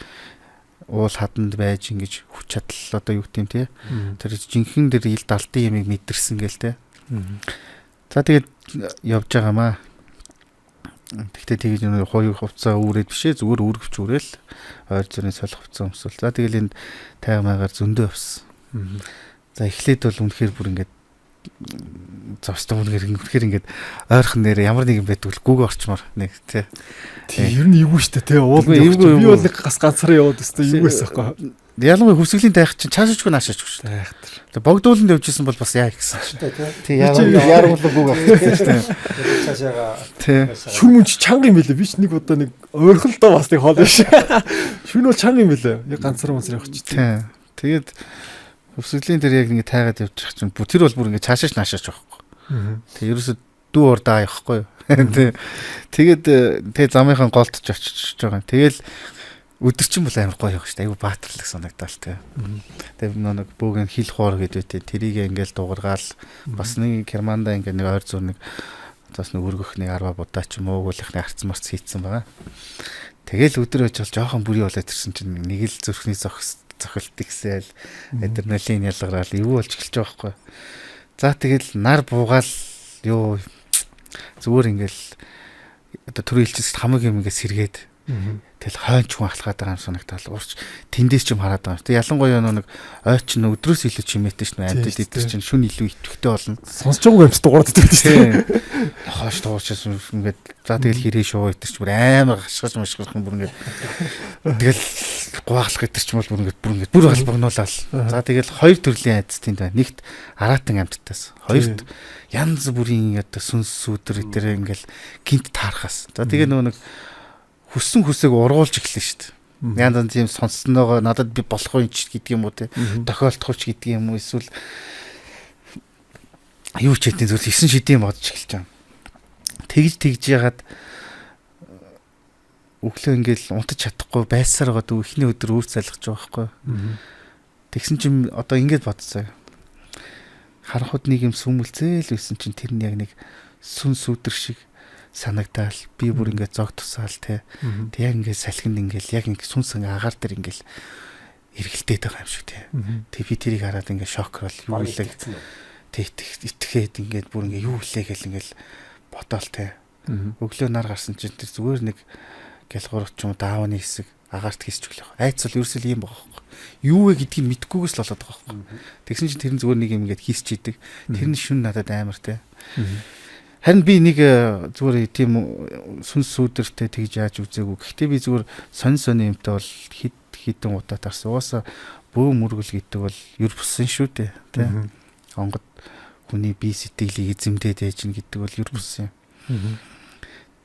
уул хаданд байж ингэж хүч чадал одоо юу гэдэм те тэр жинхэнэ дэр ил далтын ямиг мэдэрсэн гээл те. За тэгээд явж байгаамаа. Тэгтээ тэгж нэг хоёр хувцаа үүрээд бишээ зүгээр үүргэвч үүрэл ойр зүрийн солих хувцаа өмсөл. За тэгэл энд таймаагаар зөндөө авсан. За эхлээд бол үнэхээр бүр ингээд зовстой үнэхээр ингээд ойрхон нэр ямар нэг юм байдаг л гүг орчмоор нэг тий. Ер нь эвгүй штэ тий. Уул би бол нэг ганцаараа яваад өстой эвгүйс байхгүй. Ялангуяа хөвсгөлийн тайх чинь цаашаачгүй наашаачгүй шүү дээ. Тэгээ богдууланд явжсэн бол бас яа гэсэн шүү дээ тий. Яаргуулга гүг авчихсан шүү дээ. Цаашаага тий. Шүн мөн чанга юм билээ. Би ч нэг удаа нэг ойрхолдоо бас нэг хоол биш. Шүн бол чанга юм билээ. Яг ганцаараа явах чи тий. Тэгээд хөвсгөлийн дээр яг ингэ тайгаад явчих чинь тэр бол бүр ингэ цаашаач наашаач байхгүй. Тэгээ ерөөсө дүү урдаа явахгүй. Тэгээд тэгээ замынхан голдож очиж байгаа. Тэгэл өдөрчин бол амар гоё явах шүү дээ. Айгу баатарлаг санагдаал тий. Тэгээ нэг бөөгийн хил хоор гэдэг тэрийг ингээл дуургаал бас нэг Германда ингээ нэг ойр зур нэг бас нэг өргөх нэг 10 будаа ч юм уу уулынхны арц марц хийцэн байгаа. Тэгэл өдөр очил жоохон бүрий болоод ирсэн чинь нэг л зүрхний цохилт ихсэл адреналин ялгараал эвгүй болж эхэлж байгаа байхгүй. За тэгэл нар буугаал ёо зүгээр ингээл одоо төрийн хилчэд хамаг юм ингээ сэргээд тэгэл хойнч хүн ахлахаад байгаа юм санагтал уурч тэндээс ч юм хараад байгаа. Тэг ялангуяа нэг ойч нь өдрөөс илүү чимээтэй ш нь амьд идэх чинь шүн илүү итгэвтэй болно. Сонсож байгаагүй юмс дуурайд байдаг тийм. Хоош дуурчаас ингээд за тэгэл хэрэг шуу идэх чинь бүр амар гашгаж машгах юм бүр ингээд тэгэл гуайлах идэх чинь бүр ингээд бүр албагнуулаад. За тэгэл хоёр төрлийн айдас тэнд байна. Нэгт араатан амьдтаас, хоёрт янз бүрийн одоо сүнс сүдэр дээр ингээл гинт таархаас. За тэгээ нөгөө нэг хүссэн хүсээг ургуулж эхэлнэ шүү дээ. Янз янз юм сонссногоо надад би болох юм ч гэдэг юм уу те. Тохиолдох ч гэдэг юм уу эсвэл юу ч хэдийн зүйл 9 шидийн бодож эхэлж байгаа. Тэгж ягаад өглөө ингээл унтаж чадахгүй байсаар байгаа дүү эхний өдөр үүр залгаж байгаа байхгүй. Тэгсэн чинь одоо ингэж бодцоо. Харанхуд нэг юм сүмэлцээл байсан чинь тэр нь яг нэг сүн сүдэр шиг санагдаал. Би бүр ингээд зог тусаал те. Тэг яг ингээд салхинд ингээд яг ингээд сүнсэн агаар дээр ингээд эргэлдээд байгаа юм шиг те. Тэг би тэрийг хараад ингээд шок бол юу илээ. Тэг итгээд ингээд бүр ингээд юу илээ гэл ингээд бодоол те. Өглөө нар гарсан чинь тэр зүгээр нэг гэлгуурч юм даавны хэсэг агаарт хийсч өглөө. Айц бол ерөөсөө ийм байгаа байхгүй. Юу вэ гэдгийг мэдгүйгээс л болоод байгаа байхгүй. Тэгсэн чинь тэр нь зүгээр нэг юм ингээд хийсч идэг. Тэр нь шүн надад амар те. Харин би нэг зүгээр тийм сүнс сүдэртэй тэгж яаж үзээгүй. Гэхдээ би зүгээр сонь юмтай бол хитэн удаа тарсан. Угаасаа бөө мөргөл гэдэг бол ер бусан шүү дээ. Тэ. Онгод хүний бие сэтгэлийг эзэмдээд яж гин гэдэг бол ер бусан юм.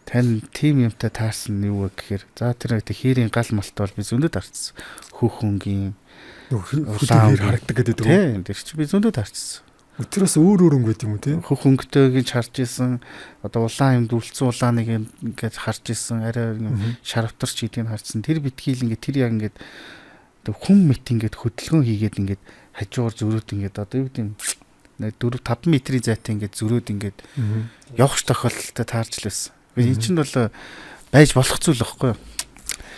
Тань тим юмтай таарсан юу вэ гэхээр за тэр хийрийн гал малт бол би зөндөд харцсан. Хүүхүнгийн улаан харагдаг гэдэг үү? Тийм, тэр чи би зөндөд харцсан. Тэрээс өөр өнгө байт юм уу те? Хүүхүнгтэй гэж харж исэн. Одоо улаан юм дүлцсэн улааныг ингээд харж исэн. Арай шарвтарч гэдгийг харсан. Тэр битгийл ингээд тэр яг ингээд хүн мэт ингээд хөдөлгөөн хийгээд ингээд хажуугаар зөрөөд ингээд одоо юу гэдэг юм 4-5 метрийн зайтай ингээд зөрөөд ингээд явах тохиолдолтой таарч л байсан. Энэ чинь бол байж болох зүйл байхгүй юу?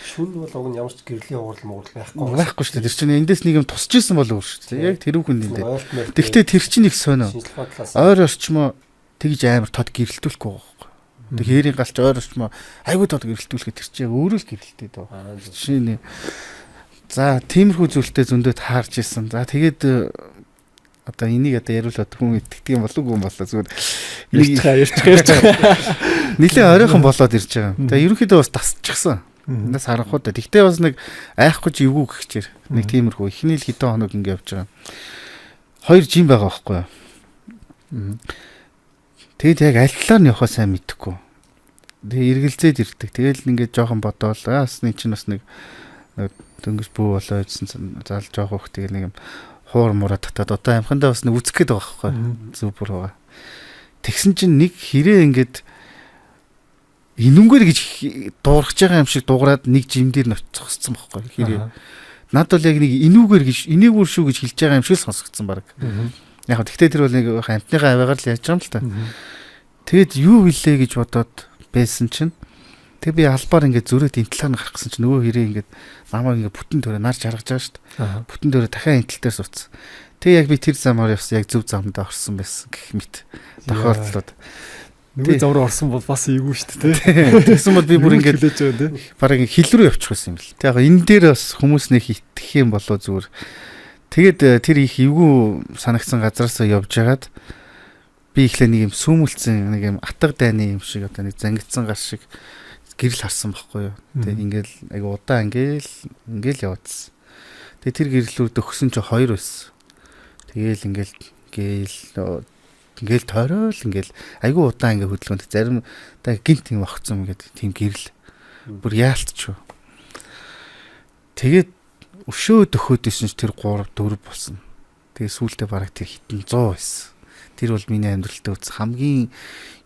Шүнд бол уг нь ямар ч гэрлийн уурал байхгүй шүү дээ. Тэр чинь эндээс нэг юм тусч исэн болов уу шүү дээ. Яг тэр хүн дээ. Тэгвэл тэр чинь их сонио. Ойр орчмоо тэгж амар тод гэрэлтүүлэхгүй байхгүй. Тэг хээрийн галч ойр орчмоо айгүй тод гэрэлтүүлэхэд тэр чинь өөрөө л гэрэлтээд байгаа. Жишээ нь за тиймэрхүү зүйлтэй зөндөөд хаарч исэн. За тэгээд одоо энийг одоо яриулаад хүн итгэдэг юм болов уу юм болоо зүгээр ярьчих. Нилийн оройхон болоод ирж байгаа. Тэгээ ерөнхийдөө бас тасчихсан. Эндээс харанхууд. Тэгтээ бас нэг айхгүй чи эвгүй гихчээр нэг тиймэрхүү эхний л хэдэн хоног ингэ явж байгаа. Хоёр жим байгаа байхгүй юу? Тэгээд яг аль талаар нь явахаа сайн мэдэхгүй. Тэгээ эргэлзээд ирдэг. Тэгээл ингээд жоохон бодоол. Бас нэг чинь бас нэг дөнгөж бүү болоо гэсэн заал жоох хөх тэгээ нэг юм хуур мураа татаад одоо амхандаа бас нэг үзэх гээд байгаа байхгүй юу? Зүг бүр байгаа. Тэгсэн чинь нэг хэрэг ингээд инүнгээр гэж дуурах байгаа юм шиг дуурайад нэг жимдэр ноцгосцсон байхгүй хэрэг. Над бол яг нэг инүүгээр гэж инээгүүр шүү гэж хэлж байгаа юм шиг сонсогдсон баг. Яг гэхдээ тэр бол нэг амтныхаа аваагаар л яаж байгаа юм л та. Тэгэд юу вилээ гэж бодоод байсан чинь тэг би албаар ингээд зөрөөд энэ талаар нь гаргасан чинь нөгөө хэрэг ингээд намайг ингээд бүтэн төрөө нарж харгаж байгаа шүү дээ. Бүтэн төрөө дахиад энэ тал дээр сууцсан. Тэг яг би тэр замаар явсан яг зөв замдаа орсон байсан гэх мэт тохиолдлууд. Нөгөө зам руу орсон бол бас эйгүү шүү дээ. Тэгсэн бол би бүр ингээд бараг хил рүү явчих байсан юм л. Тэг яг энэ дээр бас хүмүүс нэг итгэх юм болоо зүгээр. Тэгэд тэр их эйгүү санагцсан газараасаа явж хагаад би ихлэ нэг юм сүмэлцэн нэг юм атга дайны юм шиг одоо нэг зангидсан гар шиг гэрэл харсан байхгүй юу. Тэг ингээл айгу удаа ингээл яваадсан. Тэг тэр гэрлүүд өгсөн чи 2 байсан. Тэгээл ингээл тойрол ингээл айгу удаа ингээ хөдөлгөнд зарим та гинт юм огцсон ингээд тийм гэрэл бүр яалтч. Тэгээд өшөө дөхөөдөөсөн ч тэр 3 4 болсон. Тэгээ сүүлдээ бараг тэр хитэн 100 байсан. Тэр бол миний амьдралтаа үз хамгийн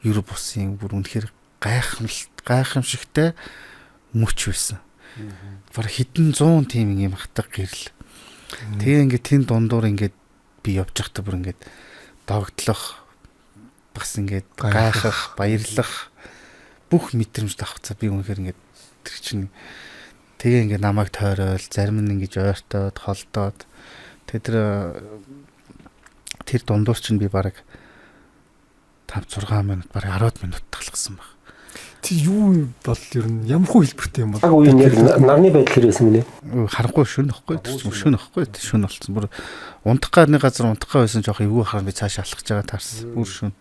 ер бусын бүр үнэхээр гайхамшигтай мөч байсан. Бараг хитэн 100 тийм юм хатаг гэрэл. Тэгээ ингээд тэн дундуур ингээд би явж байхдаа бүр ингээд догтлох бас ингээд гайхах, баярлах бүх мэдрэмж давхцаа би үнэхээр ингээд тэр чинь тэгээ ингээд намайг тойрол, зарим нь ингээд ойртоод, холдоод тэр дундуур чинь би бараг 5-6 минут бараг 10 минут талгасан баг. Тэг юу бол ер нь ямар хөө хэлбэртэй юм бол яг үеийн яг нарны байдал хэрэгсэн мэнэ. Харанхуй шүн ихгүй, шүн ихгүй, шүн болсон. Бүр унтах гад нэг газар унтахгаа байсан жоох эвгүй хараа би цааш алхаж байгаа таарсан. Бүр шүн.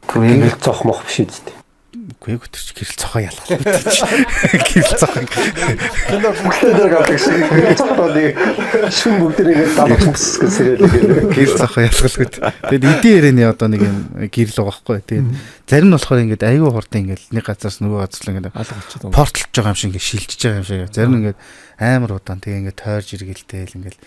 Гэрэл цох мох биш үү? Үгүй ээ, тэр чи гэрэл цохоо ялгах. Гэрэл цохоо. Кино бүгдээр гардаг шиг гэрэл цохоо нэг шүн бүгдээр ингэ давчихсан гэсээр гэрэл цохоо ялгалгүй. Тэгэд эдийн ярианы одоо нэг юм гэрэл байгаа байхгүй. Тэгээд зарим нь болохоор ингээд аюу хурдан ингээд нэг газараас нөгөө газар л ингээд алгачаад порталж байгаа юм шиг ингээд шилжиж байгаа юм шиг. Зарим нь ингээд амар удаан тэгээ ингээд тойрж иргэлтэйл ингээд.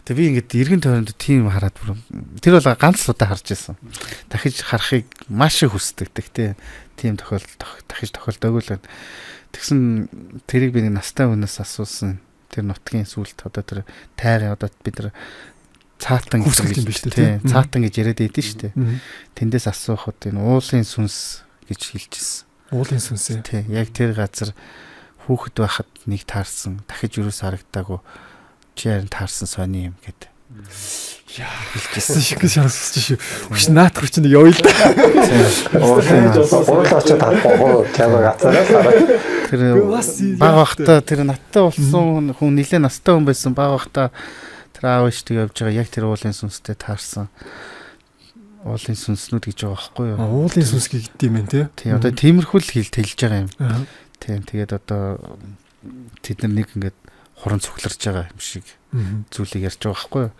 Тэгээ би ингээд эргэн тойронд тийм хараад бүр тэр бол ганц удаа харж байсан. Дахиж харахыг маш их хүсдэг. Тэгтээ тийм дахиж тохиолдоогүй л. Тэгсэн тэрийг би нэг настай хүнээс асуусан. Тэр нутгийн сүлд одоо тэр тайрын одоо бид нар цаатан Хүсгэл юм биш үү? тий. Цаатан гэж яриад байдсан шүү дээ. Тэндээс асуухад энэ уулын сүнс гэж хэлжсэн. Уулын сүнсээ. Тий. Яг тэр газар хүүхэд байхад нэг таарсан. Дахиж юус харагдаагүй. Чи харин таарсан сони юм гэдэг. Яа, хэлчихсэн шиг шарсч шүү. Хүч наатах чинь яа л да. Уулаач татахгүй камера гацаараа. Тэр баг бахта тэр надтай болсон хүн нэлээд настай хүн байсан. Баг бахта тэр аав ээжтэй явж байгаа яг тэр уулын сүнстэй таарсан. Уулын сүнснүүд гэж байгаа байхгүй юу? Уулын сүнс гэдэг юм тий. Тий, одоо тиймэрхүү л хэлж байгаа юм. Тийм, тэгээд одоо тэд нар нэг ингээд хуран цугларч байгаа юм шиг зүйлийг ярьж байгаа байхгүй юу?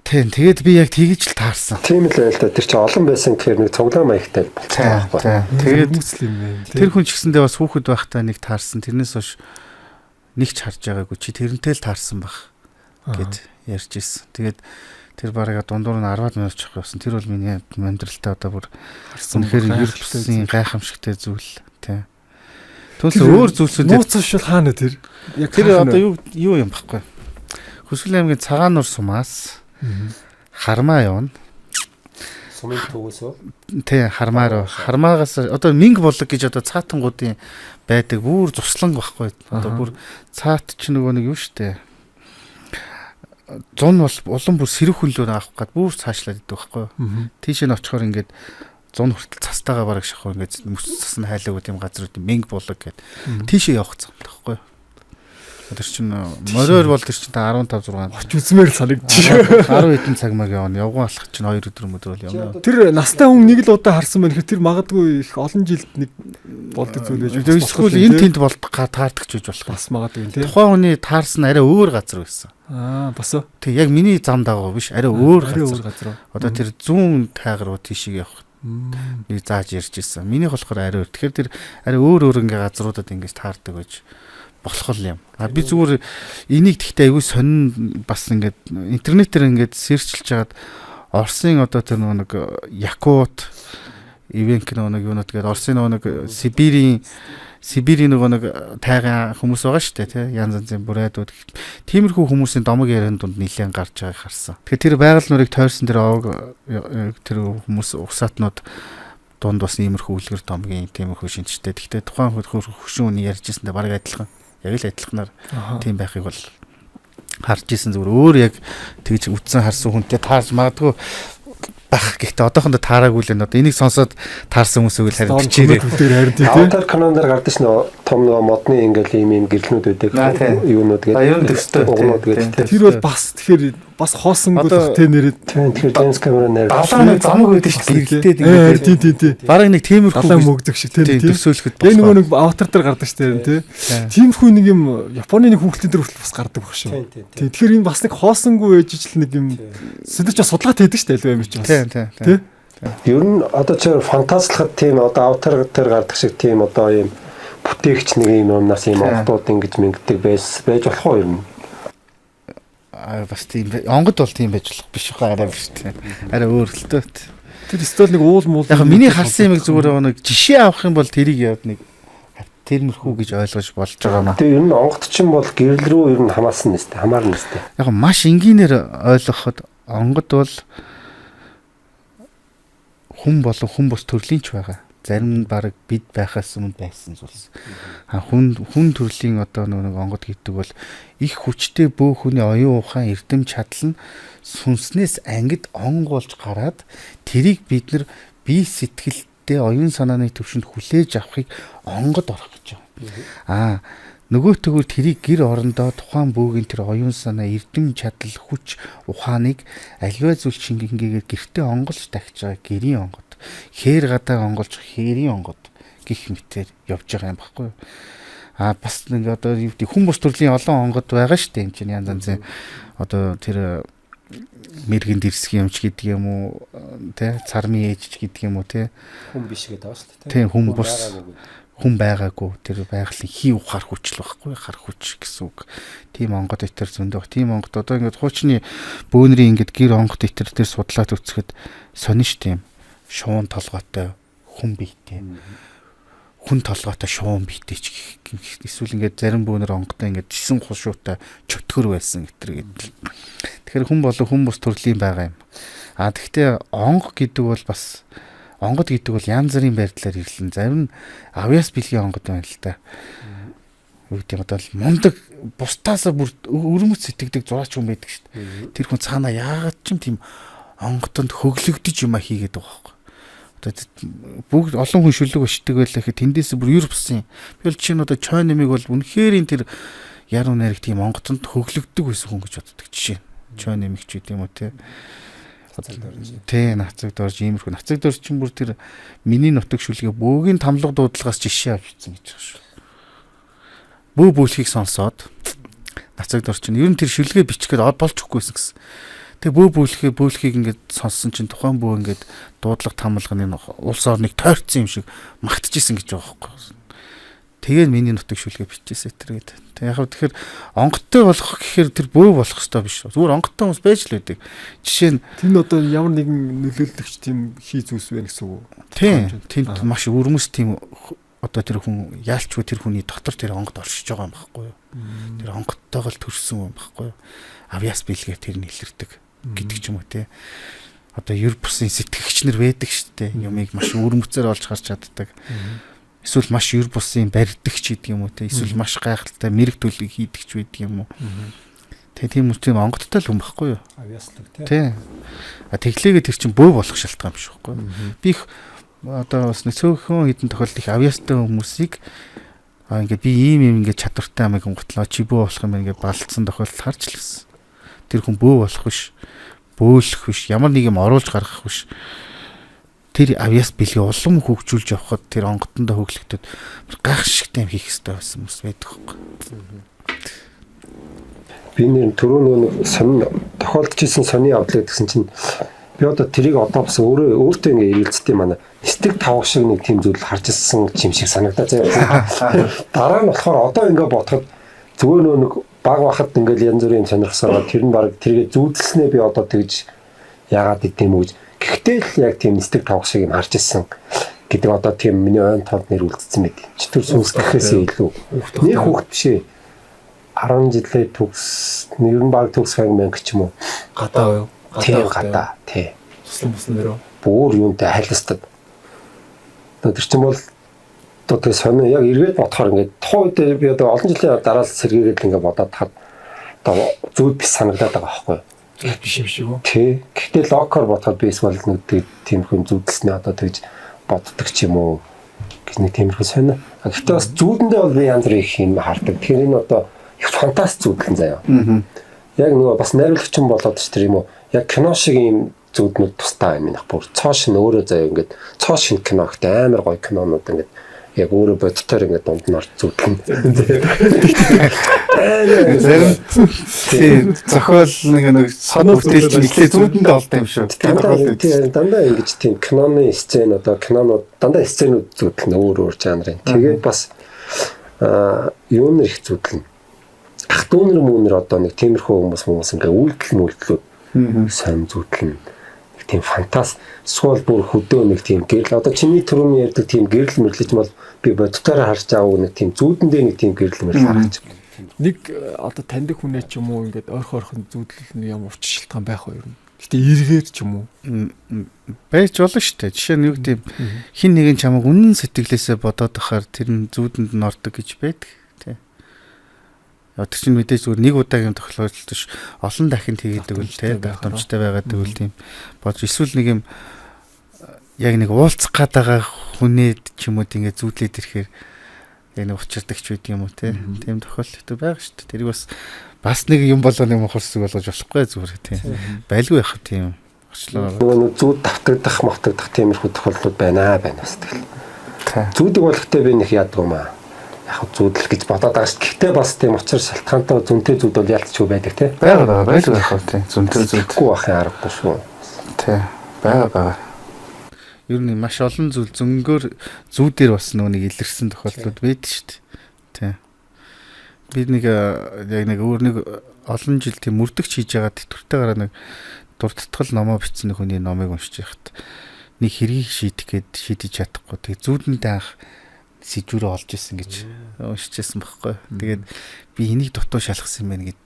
Тийм, тэгээд би яг тэгж л таарсан. Тийм л байл та. Тэр чинь олон байсан гэхээр нэг цуглаан маягтай болсон байхгүй. Тэгээд мөсл юм байна. тэр хүн ч гэсэндээ бас хүүхэд байхдаа нэг таарсан. Тэрнээс хойш нэг ч харж байгаагүй. Чи тэрнтэй л таарсан баг гэд ярьж ирсэн. Тэгээд тэр барага дундуур нь 10 минут чих явсан. Тэр бол миний амьдралтай одоо бүр үнэхээр ерөөсийн гайхамшигтай зүйл. Тийм. Түүнээс өөр зүйлсүүд нууцш бол хаана тэр? Яг тэр одоо юу юм баггүй. Хүсвэл аймгийн цагаан нур сумаас Хармаа явна. Сумын төвөөс үү? Тий, Хармаа руу. Хармаагаас одоо Минг болог гэж одоо цаатангуудын байдаг бүр цусланг байхгүй. Одоо бүр цаат ч нөгөө нэг юу штэ. Зун бол улам бүр сэрэг хүнлөөр авах гээд бүр цаашлаад идэв байхгүй. Тийш нь очихоор ингээд зун хүртэл цастайгаа бараг шахуу ингээд мөс цас нь хайлаагүй тийм газрууд Минг болог гээд тийшээ явах юм байхгүй. Тэр чинь мороор бол тэр чинь 15 6 оч үзмээр л санагдчих. 10 хэдэн цаг маг явна. Явган алхах чинь 2 өдөр мөдөр бол явна. Тэр настай хүн нэг л удаа харсан байна гэхээр тэр магадгүй их олон жилд нэг болдог зүйл байж байгаа. Эсвэл энэ тэнд болдог таардаг ч гэж болох. Бас магадгүй тийм. Тухайн хүний таарсан арай өөр газар байсан. Бас уу. Тэг яг миний зам дагав биш арай өөр газар. Одоо тэр зүүн тайгар руу тийшээ явах. Би зааж ярьж ирсэн. Минийх болохоор арай өөр. Тэгэхээр тэр арай өөр ингээ газруудад ингэж таардаг байж болох юм. Би зүгээр энийг тэгтээ айгүй сонин бас ингээд интернетээр ингээд сэрчилж хагаад Оросын одоо тэр нэг Якут ивент нэг юунод гээд Оросын нэг Сибирийн нэг тайган хүмүүс байгаа шүү дээ, тий. Янз янзын бүрээдүүд. Тиймэрхүү хүмүүсийн домог ярианд дунд нэлээд гарч байгааг харсан. Тэгэхээр тэр байгаль нурыг тойрсон тэр тэр хүмүүс усаатнууд дунд бас иймэрхүү үлгэр домгийн тиймэрхүү шинжтэй. Гэхдээ тухайн хөшүүн үний ярьжсэндээ бараг адилхан. Яг л адилханаар тийм байхыг бол харж исэн зүгээр өөр яг тэгж үтсэн харсан хүнтэй таарч магадгүй байх. Гэхдээ одоохондоо таараагүй л энэ одоо энийг сонсоод таарсан хүмүүсийг л харин бичээрэй. Аватар каноноор гардаг ш нь том нөгөө модны ингээл ийм гэрлнүүд байдаг. Юунууд гэдэг. Тэр бол бас тэгэхээр бас хоосонгүй тэ нэрэд. Тэгэхээр James Cameron нэр. Далаа нэг замаг байдаг ш гэрэлтэй ингээд. Тийм. Бараг нэг тиймэрхүү далаа мөгдөг шиг тийм. Төсөөлөхөд яг нөгөө нэг аватар дээр гардаг ш тийм. Тиймэрхүү нэг юм Японы нэг хүүхдийн дээр хүртэл бас гардаг баг шүү. Тийм. Тэгэхээр энэ бас нэг хоосонгүй ээжижл нэг юм сэдвч судалгаа хийдэг ш байлгүй юм чи бас. Тийм. Ер нь одоо чи фантазлахад тийм одоо аватар дээр гардаг шиг тийм одоо ийм бүтээгч нэг юм юмнаас ийм одууд ингэж мэнгдэг байж болох уу юм? Бас тийм онгод бол тийм байж болох биш хаа арай биш тийм. Арай өөр л тоо. Тэр стол нэг уул муул. Яг миний харсан юм зүгээр нэг жишээ авах юм бол тэрийг яваад нэг тэрмэрхүү гэж ойлгож болж байгаа маа. Тэгээ ер нь онгод чинь бол гэрэл рүү ер нь хамаасан нэстэй, хамаарна нэстэй. Яг маш энгийнээр ойлгоход онгод бол хүн болон хүн бус төрлийн ч байгаа. Зарим нь баг бид байхаас өмнө байсан зүйлс. Хүн төрлийн одоо нэг онгод гэдэг бол их хүчтэй бөө хүний оюун ухаан эрдэм чадал нь сүнснээс ангид онгуулж гараад тэрийг бид нар бие сэтгэлдээ оюун санааны төвшөнд хүлээж авахыг онгод орох гэж байна. Нөгөөтгөр тэрийг гэр орондоо тухайн бөөгийн тэр оюун санаа эрдэм чадал хүч ухааныг аливаа зүйл шингэнгээр гэртээ онголж тагч байгаа гэрийн онгод. Хээр гадаа онголж хээрийн онгод гих мэтээр явж байгаа юм баггүй юу? Бас нэг одоо хүн бус төрлийн олон онгод байгаа шүү дээ. Энд чинь янз янзын одоо тэр мэрэгэн дэрсгийн юмч гэдэг юм уу, тэ цармын ээжч гэдэг юм уу, тэ хүн биш гэдэг байгаа шүү дээ. Тийм хүн бус хүн байгаагүй тэр байгалийн хий ухаар хүч л байхгүй хар хүч гэсэн үг. Тийм онгод итэр зөндөө. Тийм онгод одоо ингээд хуучны бөөнрийн ингээд гэр онгод итэр дээр судлаад үзэхэд сонин ш тийм шуун толгойтой хүн биетэй. хүн толгойтой шуун битээч эсвэл ингээд зарим бөөнөр онготой ингээд 9 хушуутай чөтгөр байсан гэтэр гэдэг. Тэгэхээр хүн болон хүн бус төрлийн байгаа юм. Тэгтээ онгод гэдэг бол янз бүрийн байдлаар ирлэн зарим нь авьяас бэлгийн онгод байна л та. Юу гэдэг юм бол мундаг бусдаасаа бүр өрмөц сэтгэдэг зураач хүн байдаг шүү дээ. Тэр хүн цаана яагаад ч юм тийм онгодонд хөглөгдөж юм хийгээд байгаа байхгүй. Бүгд олон хүн шүлэг өшдөг байлаа гэхэд тэндээс бүр юр бусын. Би бол чинь одоо чой нэмиг бол үнэхээр энэ тэр яруу найраг тийм онгодонд хөглөгдөг байсан хүн гэж боддог жишээ. Чой нэмиг ч үгүй юм уу те. Нацаг дорж иймэрхүү. Нацаг дорж чинь бүр тэр миний нутаг шүлгээ бөөгийн тамлага дуудлагаас жишээ авчихсан гэж байгаа шүү. Бөө бүлхийг сонсоод нацаг дорж чинь ер нь тэр шүлгээ бичгээд болчихгүйсэн гэсэн. Тэгээ бөөлхийг ингээд сонссон чинь тухайн бөө ингээд дуудлага тамлагын улс орныг тойрцсон юм шиг магтажсэн гэж байгаа байхгүй. Тэгээд миний нутаг шүлгээ бичижсэн тэргээд. Тэг яг тэгэхээр онгодтой болох гэхээр тэр бөө болох ёстой биш. Зүгээр онгодтой хүмүүс байж л байдаг. Жишээ нь тэнд одоо ямар нэгэн нөлөөлөгч тийм хий зүйлс байна гэсэн үг. Тэнд маш өрмөс тийм одоо тэр хүн яалчгүй тэр хүний дотор тэр онгод оршиж байгаа юм байхгүй юу. Тэр онгодтойгоо л төрсөн юм байхгүй юу. Авьяас бэлгээр тэр нь илэрдэг гэдэг ч юм уу те. Одоо ер бусын сэтгэгч нар байдаг шүү дээ. Юмыг маш өрмөцөөр олж харж чаддаг. Эсвэл маш ер бусын барьдагч гэдэг юм уу те. Эсвэл маш гайхалтай мэрэг төлөг хийдэгч байдаг юм уу. Тэгээ тийм үстэй онгодтой л хүн байхгүй юу. Авьяаслаг те. Тэглээгээ тэр чинь бөө болох шалтгаан биш байхгүй юу. Би их одоо бас цөөхөн хэдэн тохиолдолд их авьяастай хүмүүсийг ингээд би ийм ингээд чадвартай амиг онготлоо чи бөө болох юм ингээд балцсан тохиолдол харж л байсан. Тэр хүн бөө болох биш, бөөлөх биш, ямар нэг юм оруулж гаргах биш. Тэр авьяас бэлгээ улам хөгжүүлж явхад тэр онгодондоо хөглөгдөд гайхшигтай юм хийх хэрэгтэй байсан хүмүүс байдаг байхгүй. Би нэр түрүү сонин тохиолдож исэн сони явдлаа гэсэн чинь би одоо тэрийг одоо бас өөртөө ингээ ирэлцдэг манай стик тавх шиг нэг тийм зүйл харж ирсэн юм шиг санагдаад заяа. Дараа нь болохоор одоо ингээ бодоход зүгээр нэг баг бахад ингээл янз бүрийн сонирхсоо тэр нь баг тэргээ зүүдэлснээ би одоо тэгж яагаад гэдэм үү. Гэхдээ л яг тийм стик тавх шиг юм харж ирсэн гэдэг одоо тийм миний ойн тоонд нэр үлдсэн мэт. Читэр сүнс гэхээс илүү. Нэг хүүхд бишээ 10 жилээ төгс нэр нь баг төгс 2000 ч юм уу. Гадаа юу? Гадаа тий. Туслан нэрөө. Бүр юунтэй хайлстад. Тэр чинь бол одоо тэр сонио яг эргээд бодохоор ингээд тухайн үед би одоо олон жилийн дараа л сэргийгээд ингээд бодоод хаад одоо зүуд биш санагдаад байгаа байхгүй юу? Биш юм шиг үү? Тий. Гэхдээ локор бодоход би эсвэл нэг тиймэрхүү зүудэлснээ одоо тэгж боддог ч юм уу гэж нэг тиймэрхүү сонио. Гэхдээ бас зүудэндээ бол би янз бүр их юм хардаг. Тэгэхээр энэ одоо их фантаст зүудлэн заяа. Яг нөгөө бас найруулагч юм болоод ч тэр юм уу яг кино шиг юм зүуднүүд тустай юм нах бүр цоо шин өөрөө заяа ингээд цоо шин кино ихтэй амар гоё кинонууд ингээд яг өөрөө бодтоор ингээд дунднаар зүудлэн. Зарим зохиол нэг санаа бүтээлч нэглээ зүудэндээ олдсон юм шүү. Дандаа ингэж тийм киноны сцен одоо кинонууд дандаа сценүүд зүудлэн өөр жанрын. Тэгээд бас юунэр их зүудлэн. Ах дүүнэр мөнэр одоо нэг тиймэрхүү хүмүүс ингээ үйлдэлүүд сайн зүудлэн нэг тийм фантаст эсвэл бүр хөдөө нэг тийм гэрэл одоо чиний түрүүний ярьдаг тийм гэрэл мэрлэж бол би бодтоор харж аваа нэг тийм зүудэндээ нэг тийм гэрэл мэрл харж байна. Нэг одоо таньдаг хүнээ ч юм уу ингээд ойрхон зүудлэл нэг юм урч шилтгаан байх уу юм. Гэтэ эргээр ч юм уу байж болно шүү дээ. Жишээ нь юу гэдэг хин нэгэн чамайг үнэн сэтгэлээсээ бодоод ахаар тэр нь зүудэнд нь ордог гэж байдаг. Тэр чинь мэдээж зүгээр нэг удаагийн тохиолдолд биш олон дахин хийгээд өгөл те давтамжтай байгаад өгөл тийм бодож эсвэл нэг юм яг нэг уулзах гээд байгаа хүнээд ч юм уу ингэ зүудлээд ирэхээр яг нэг учирдагч байд юм уу те тийм тохиолдол байгаа шүү дээ. Тэрийг бас нэг юм болоо нэг мохорсыг болгож болохгүй зүгээр тийм байлгүй яхав тийм очлоо нөгөө зүуд давтагдах тиймэрхүү тохиолдлууд байна бас тэгэл. Зүудэг болохтой би нэг яадаг юм аа. Яг зүудэл гэж бодоод байгаа шүү. Гэхдээ бас тийм учир шалтгаантай зүнтэй зүуд бол ялцчихгүй байдаг тий. Байгаа тийм зүнтэй зүудгүй байхын аргагүй шүү. Тий. Байгаа. Ер нь маш олон зүйл зөнгөөр зүүдээр бас нэг илэрсэн тохиолдлууд байдаг шүү дээ. Тий. Би нэг яг нэг өөр нэг олон жил тийм мөрдөгч хийж байгаа тэтгэвртэйгээр нэг дурдтгал номоо бичсэн хүний номыг уншиж байхад нэг хэргийг шийдэх гээд шийдэж чадахгүй. Тэгээ зүүдэндээ анх сэжүүрээ олж исэн гэж уншижсэн байхгүй. Тэгээд би энийг дутуу шалгасан юм байна гэж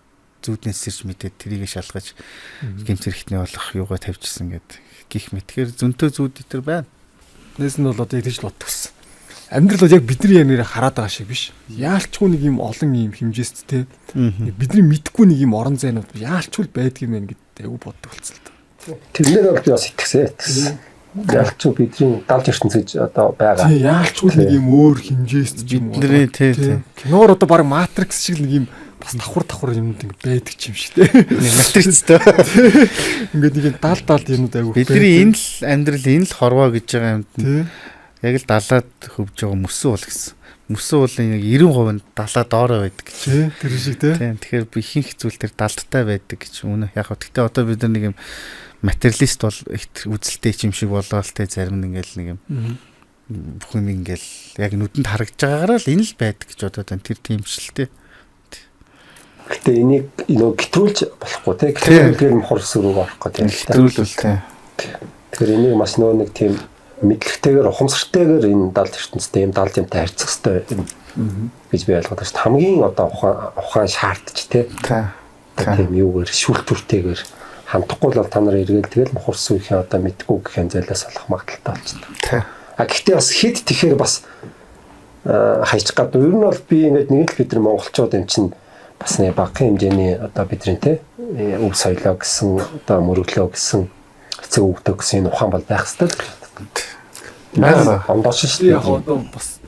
зүүднээс сэрж мэдээд тэрийг шалгаж гэмт хэрэгтний болох юугаа тавьчихсан гэд гих мэтгээр зөнтөө зүүд итер байна. Нээс нь бол одоо яг тийж боддогс. Амьдрал бол яг бидний янаараа хараад байгаа шиг биш. Яалчгүй нэг юм олон юм хэмжээст те. Бидний мэдгүй нэг юм орон зайнууд яалчгүй байдаг юм байна гэдэг айгүй боддог болцсон л та. Тэрнээр бол би бас итгэсэн. Яалчгүй бидний далж ертөнцөж одоо байгаа. Тий, яалчгүй нэг юм өөр хэмжээст юм уу. Бидний тий. Киноор одоо баг Matrix шиг нэг юм бас давхар юмнууд ингэ байдаг юм шиг те. Матрицтэй. Ингээд нэг дал юмнууд айгүй. Бидний энэ л амьдрал энэ л хорвоо гэж байгаа юм. Яг л далаад хөвж байгаа мөсөн уул гэсэн. Мөсөн уулын яг 90% нь далаа доороо байдаг гэж. Тэр шиг те. Тэгэхээр би ихэнх зүйл төр далдтай байдаг гэж үнэ. Яг гэхдээ одоо бид нар нэг юм материалист бол их үзэлтэй юм шиг болоо л те зарим нь ингээл нэг юм бүх юм ингээл яг нүдэнд харагдж байгаагаар л энэ л байдаг гэж бодоод байна. Тэр тиймшэлтэй. Гэтэ энийг гэтрүүлж болохгүй те. Гэтрүүлгээр мохор сүрүүг орох гэдэг. Гэтрүүлвэл те. Тэгэхээр энийг маш нэг тийм мэдлэгтэйгээр ухамсартайгаар энэ далд ертөнцтэй юм далд юмтай харьцах хэрэгтэй гэж би ойлгоод байна. Хамгийн одоо ухаан шаардж те. Тийм юугаар шүүлтүртэйгээр хандахгүй бол та нар эргээл тэгэл мохор сүрхийн одоо мэдгүй гэх хэмжээлээс олох магадaltaй болчихсон. А гэхдээ бас хэд тэгэхээр бас хайчих гад. Ер нь бол би ингээд нэг л бид нар монголчууд юм чинь бас нэг багахан хэмжээний одоо бидний те өв соёлоо гэсэн одоо мөрөглөө гэсэн эцэг өвдөө гэсэн энэ ухаан бол байх хэрэгтэй. Ондооч шүү дээ. Яг одоо бас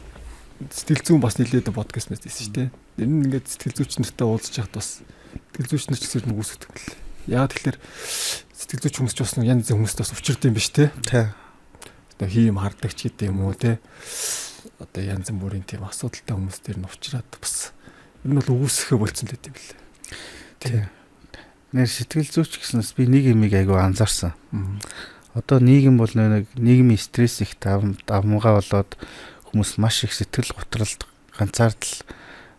сэтгэл зүйн бас нэлээд подкаст мэдсэн шүү дээ. Энэ нь ингээд сэтгэл зүйч нартай уулзж яхад бас сэтгэл зүйч нар ч гэсэн үгүйсгдэг л. Яа тэгэхээр сэтгэл зүйч хүмүүс ч бас янз бүрийн хүмүүст бас учирд юм биш те. Одоо хийм хардаг ч гэдэг юм уу те. Одоо янз бүрийн тийм асуудалтай хүмүүс төр нь учраад бас энэ бол үгүйсгэх болцсон л гэдэг юм лээ. Тий. Нэр сэтгэл зүйч гэснээс би нэг юмыг айгу анзаарсан. Одоо нийгэм бол нэг нийгмийн стресс их давмгаа болоод хүмүүс маш их сэтгэл готролд ганцаардл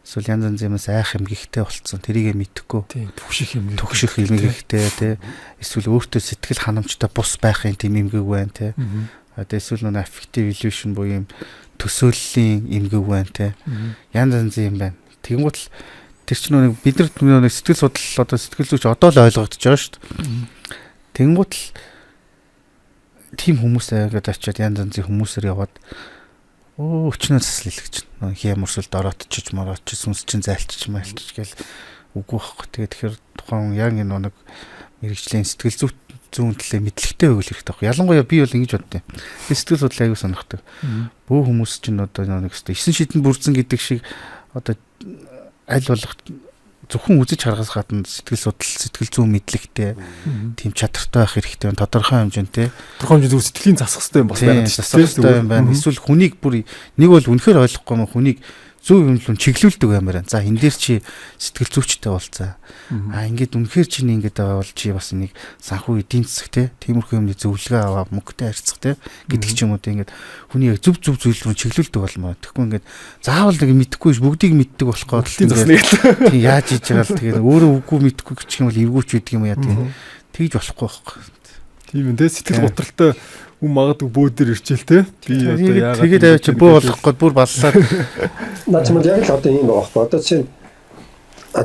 эсвэл янз янз юмас айх эмгэгтэй болцсон. Тэрийг мэдэхгүй. Тийм түгших эмгэгтэй тий. Эсвэл өөртөө сэтгэл ханамжтай бус байхын тийм эмгэг байна тий. Одоо эсвэл нэг affective illusion буюу юм төсөөллийн эмгэг байна тий. Янз янз юм байна. Тэгмэд л тэр чинь нэг бид нар сэтгэл судлал одоо сэтгэл зүйч одоо л ойлгогдож байгаа шүү дээ. Тэгмэд л тийм хүмүүс аягаад очиод янз янзын хүмүүсээр яваад өчнөөс засал илгэж байна. Хямарсуулд ороотчиж мороотчиж сүнс чинь зайлчиж майлчиж гэл үгүй байхгүй. Тэгэхээр тухайн яг энэ нэг мэрэгжлийн сэтгэл зүйн төлөө мэдлэгтэй өгөх хэрэгтэй байхгүй. Ялангуяа би бол ингэж боддیں۔ Би сэтгэл судлал аягүй сонирхдаг. Бүх хүмүүс чинь одоо нэг өстой 9 шидэнд бүрдсэн гэдэг шиг одоо аль болох зөвхөн үзэж харахаас гадна сэтгэл зүйн мэдлэгтэй тийм чадртай байх хэрэгтэй байна. Тодорхой хэмжээнд тодорхой хэмжээнд сэтгэлийн засах хэрэгтэй юм бас байна. Засах хэрэгтэй юм байна. Эсвэл хүнийг бүр нэг бол үнэхээр ойлгохгүй юм хүнийг зөв юмлуу чиглүүлдэг юм байна. За энэ дээр чи сэтгэл зүйчтэй болцаа. Ингээд үнэхээр чи ингээд байгаа бол чи бас энийг санхүү эдийн засаг тиймэрхүү юмны зөвлөгөө аваа мөнгөтэй харьцах гэдэг ч юм уу ингээд хүний яг зөв зүйл рүү чиглүүлдэг болмоо. Тэгэхгүй ингээд заавал нэг мэдэхгүй ш бүгдийг мэддэг болохоо тийм яаж хийж байгаа л тэгээд өөрөө үгүй мэдэхгүй гэх юм бол эвгүүч гэдэг юм яа тэгж болохгүй байхгүй. Тийм ээ сэтгэл готролтой хүн магадгүй бөөдөр ирчээл те. Би одоо яагаад тэгээд аваач бөө болохгүй бүр баллаад наач мод яг л одоо юм байгаа байхгүй. Одоо чинь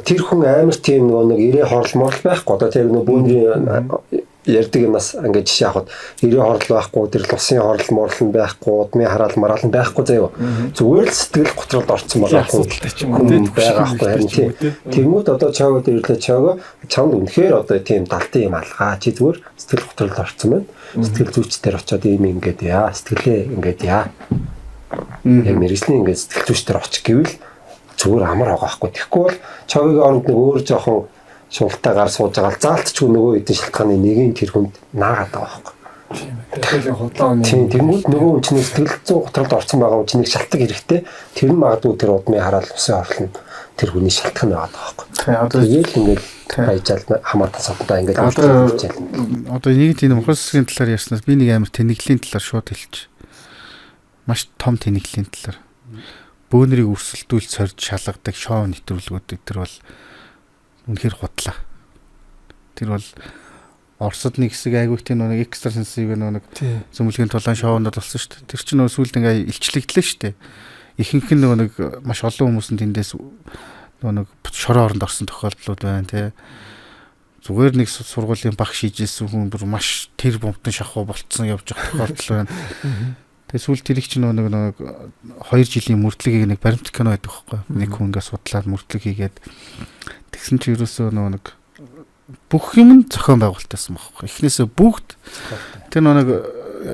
тэр хүн амар тийм нэг ирээ хорлмоор байхгүй. Одоо тэр нэг бөөдрийн ярддаг юмас ингээд жишээ авахд ирээ хорлол байхгүй, тэр лусын хорлол морлол байхгүй, удмын хараал мараал нь байхгүй заяа. Зүгээр л сэтгэл готролд орцсон байгаа хүн байхгүй харин тийм. Тэгмүүд одоо чаавд ирлээ чааваа чамд үнэхээр одоо тийм далтын юм алгаа. Чи зүгээр сэтгэл готролд орцсон байна. Сэтгэл зүйчдэр очиод ийм ингээд яа, сэтгэлээ ингээд яа. Яг мэрэгжлийн ингээд сэтгэл зүйчдэр очих гэвэл зүгээр амар байгаа байхгүй. Тэгэхгүй бол чавгийн оронд нэг өөр жоохон шуналтайгаар сууж байгаа л заалтчгүй нөгөө хэдэн шалтгааны нэгийн тэр хүнд наагаад байгаа байхгүй. Тэгэхээр худлаа тийм тэгмүүд нөгөө хүн чинь сэтгэл зүйн готролд орсон байгаа хүн чинь нэг шалтгаан хэрэгтэй. Тэр нь магадгүй тэр удмын хараал усын орлон тэр хүний шалтгаан байгаа байхгүй. Тэгээд ингээд баяжаал хамаатан соддоо ингээд одоо нэг тийм мохор сүсгийн талаар ярьснаас би нэг амар тэнэглийн талаар шууд хэлчих. Маш том тэнэглийн талаар. Бөөнрийг өрсөлдүүлж сорж шалгадаг шоу нэвтрүүлгүүд тэр бол үнэхээр худлаа. Тэр бол Оросд нэг хэсэг айгүйх тийм нэг экстрасенсив нэг зөвмөлгийн тулаан шоунууд болсон шүү дээ. Тэр чинь сүүлд ингээ илчлэгдлээ шүү дээ. ихэнх нь нэг маш олон хүмүүс нь тэндээс нэг шороо оронд орсон тохиолдлууд байна тий. Зүгээр нэг сургуулийн багш хийжсэн хүн бүр маш тэр бомтон шахуу болцсон явж байгаа тохиолдол байна. Тэгээ сүүл тэрийг чинь нэг 2 жилийн мөрдлөгийг нэг баримт кино байдаг байхгүй. Нэг хүн ингээд судлаад мөрдлөг хийгээд тэгсэн чи ерөөсөө нэг бүх юм зохион байгуулалтайсан байхгүй. Эхнээсээ бүгд тэр нэг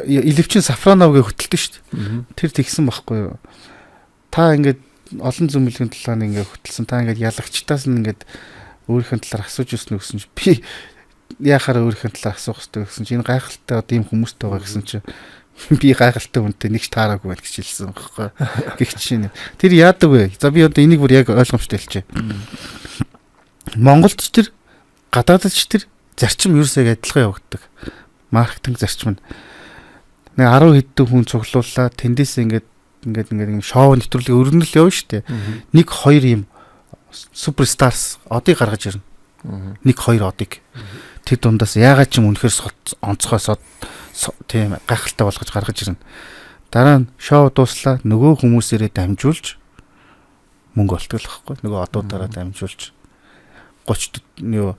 Илевчин Сафроновыг хөтэлдэн шүү дээ. Тэр тэгсэн байхгүй юу. Та ингээд олон зөмөлгийн талаар ингээд хөтэлсэн. Та ингээд ялагчтаас нь ингээд өөрийнхөө талаар асууж ирсэн гэсэн чи би яхаар өөрийнхөө талаар асуух хэрэгтэй гэсэн чи энэ гайхалтай одоо ийм хүмүүстэй байгаа гэсэн чи би гайхалтай хүнтэй нэгч таараагүй байх гэж хэлсэн байхгүй. Гэх чинь тэр яадаг вэ? За би одоо энийг бүр яг ойлгомжтой хэлчихэ. Монголд ч тэр гадаадд ч тэр зарчим ерөөсөө адилхан явагддаг. Маркетинг зарчим нь нэг 10 хэдэн хүн цуглууллаа тэндээс ингээд шоу нэвтрүүлгийн өрнөл явна шүү дээ. 1-2 юм суперстарс одыг гаргаж ирнэ. 1-2 одыг. Тэр дундаас яагаад ч юм үнэхээр онцгойсоод тийм гайхалтай болгож гаргаж ирнэ. Дараа нь шоу дууслаа нөгөө хүмүүсээрээ дамжуулж мөнгө олдог л байхгүй. Нөгөө одуудаараа дамжуулж 30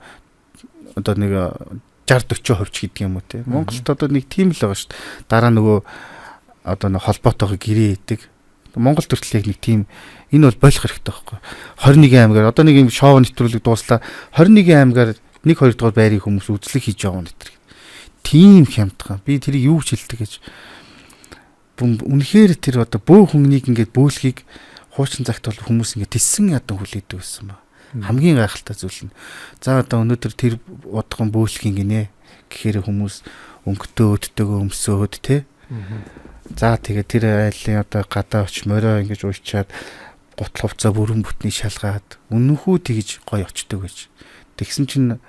одоо нэг 60-40% ч гэдэг юм уу те. Монголд одоо нэг тийм л байгаа шүү дээ. Дараа нөгөө одоо нэг холбоотойгоо гэрээ идэг. Монгол төртлийг нэг тийм энэ бол болох хэрэгтэй байхгүй. 21 аймгаар одоо нэг юм шоу нэвтрүүлэг дууслаа 21 аймгаар 1-2 дугаар байрын хүмүүс үзлэг хийж яваа нэтэр. Тийм хямдхан. Би тэрийг юу ч хэлдэг гэж. Үнэхээр тэр одоо бөө хүнийг ингээд бөөлхийг хуучин цагт бол хүмүүс ингээд тиссэн ядан хүлээдэг байсан ба. Хамгийн гайхалтай зүйл нь. За одоо өнөөдөр тэр удхан бөөлхийн гинэ гэхээр хүмүүс өнгөтөө өддөөгөө өмсөөд те. За тэгээ тэр айлын одоо гадаа оч морио ингэж уучаад гутал хувцаа бүрэн бүтний шалгаад үнэнхүү тэгж гоё очдөг гэж. Тэгсэн чинь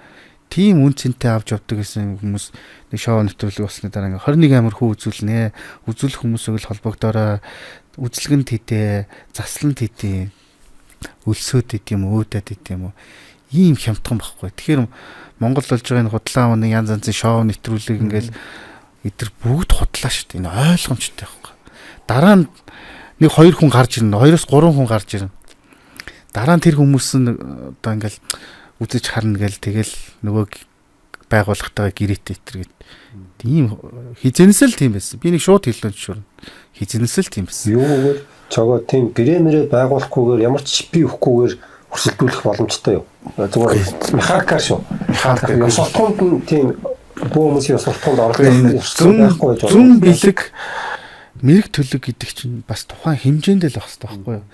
тийм үн цэнтэй авч явдаг гэсэн хүмүүс нэг шоу нэвтрүүлэг болсны дараа ингээ 21 амир хүү үзүүлнэ. Үзүүлэх хүмүүсийг л холбогдороо үзлэгэнд хийдэ, засланд хийдэ. Өлсөөд ид юм өөдөд ид юм уу ийм хямдхан байхгүй. Тэгэхээр Монгол болж байгаа энэ худлаа нэг янз янзын шоу нэвтрүүлэг ингээл эдгээр бүгд худлаа шүү дээ. Энэ ойлгомжтой байхгүй. Дараа нь нэг 2 хүн гарч ирнэ, 2-3 хүн гарч ирнэ. Дараа нь тэр хүмүүс нь одоо ингээл үзэж харна гээл тэгэл нөгөө байгууллагатайгаа гэрээтэй итэр гэд. Тийм хизэнээс л тийм байсан. Би нэг шууд хэллээ шүү. Хизэнээс л тийм байсан. Юугээр чагаа тийм гэрэмэрээ байгуулахгүйгээр ямар ч би өгөхгүйгээр өрсөлдүүлэх боломжтой юу? Зүгээр механикаар шүү. Механикаар султгуунд нь тийм бөө хүмүүсийн султгуунд орох байхгүй гэж зүн бэлэг мэрэг төлөг гэдэг чинь бас тухайн хэмжээнд л байх хэрэгтэй байхгүй юу?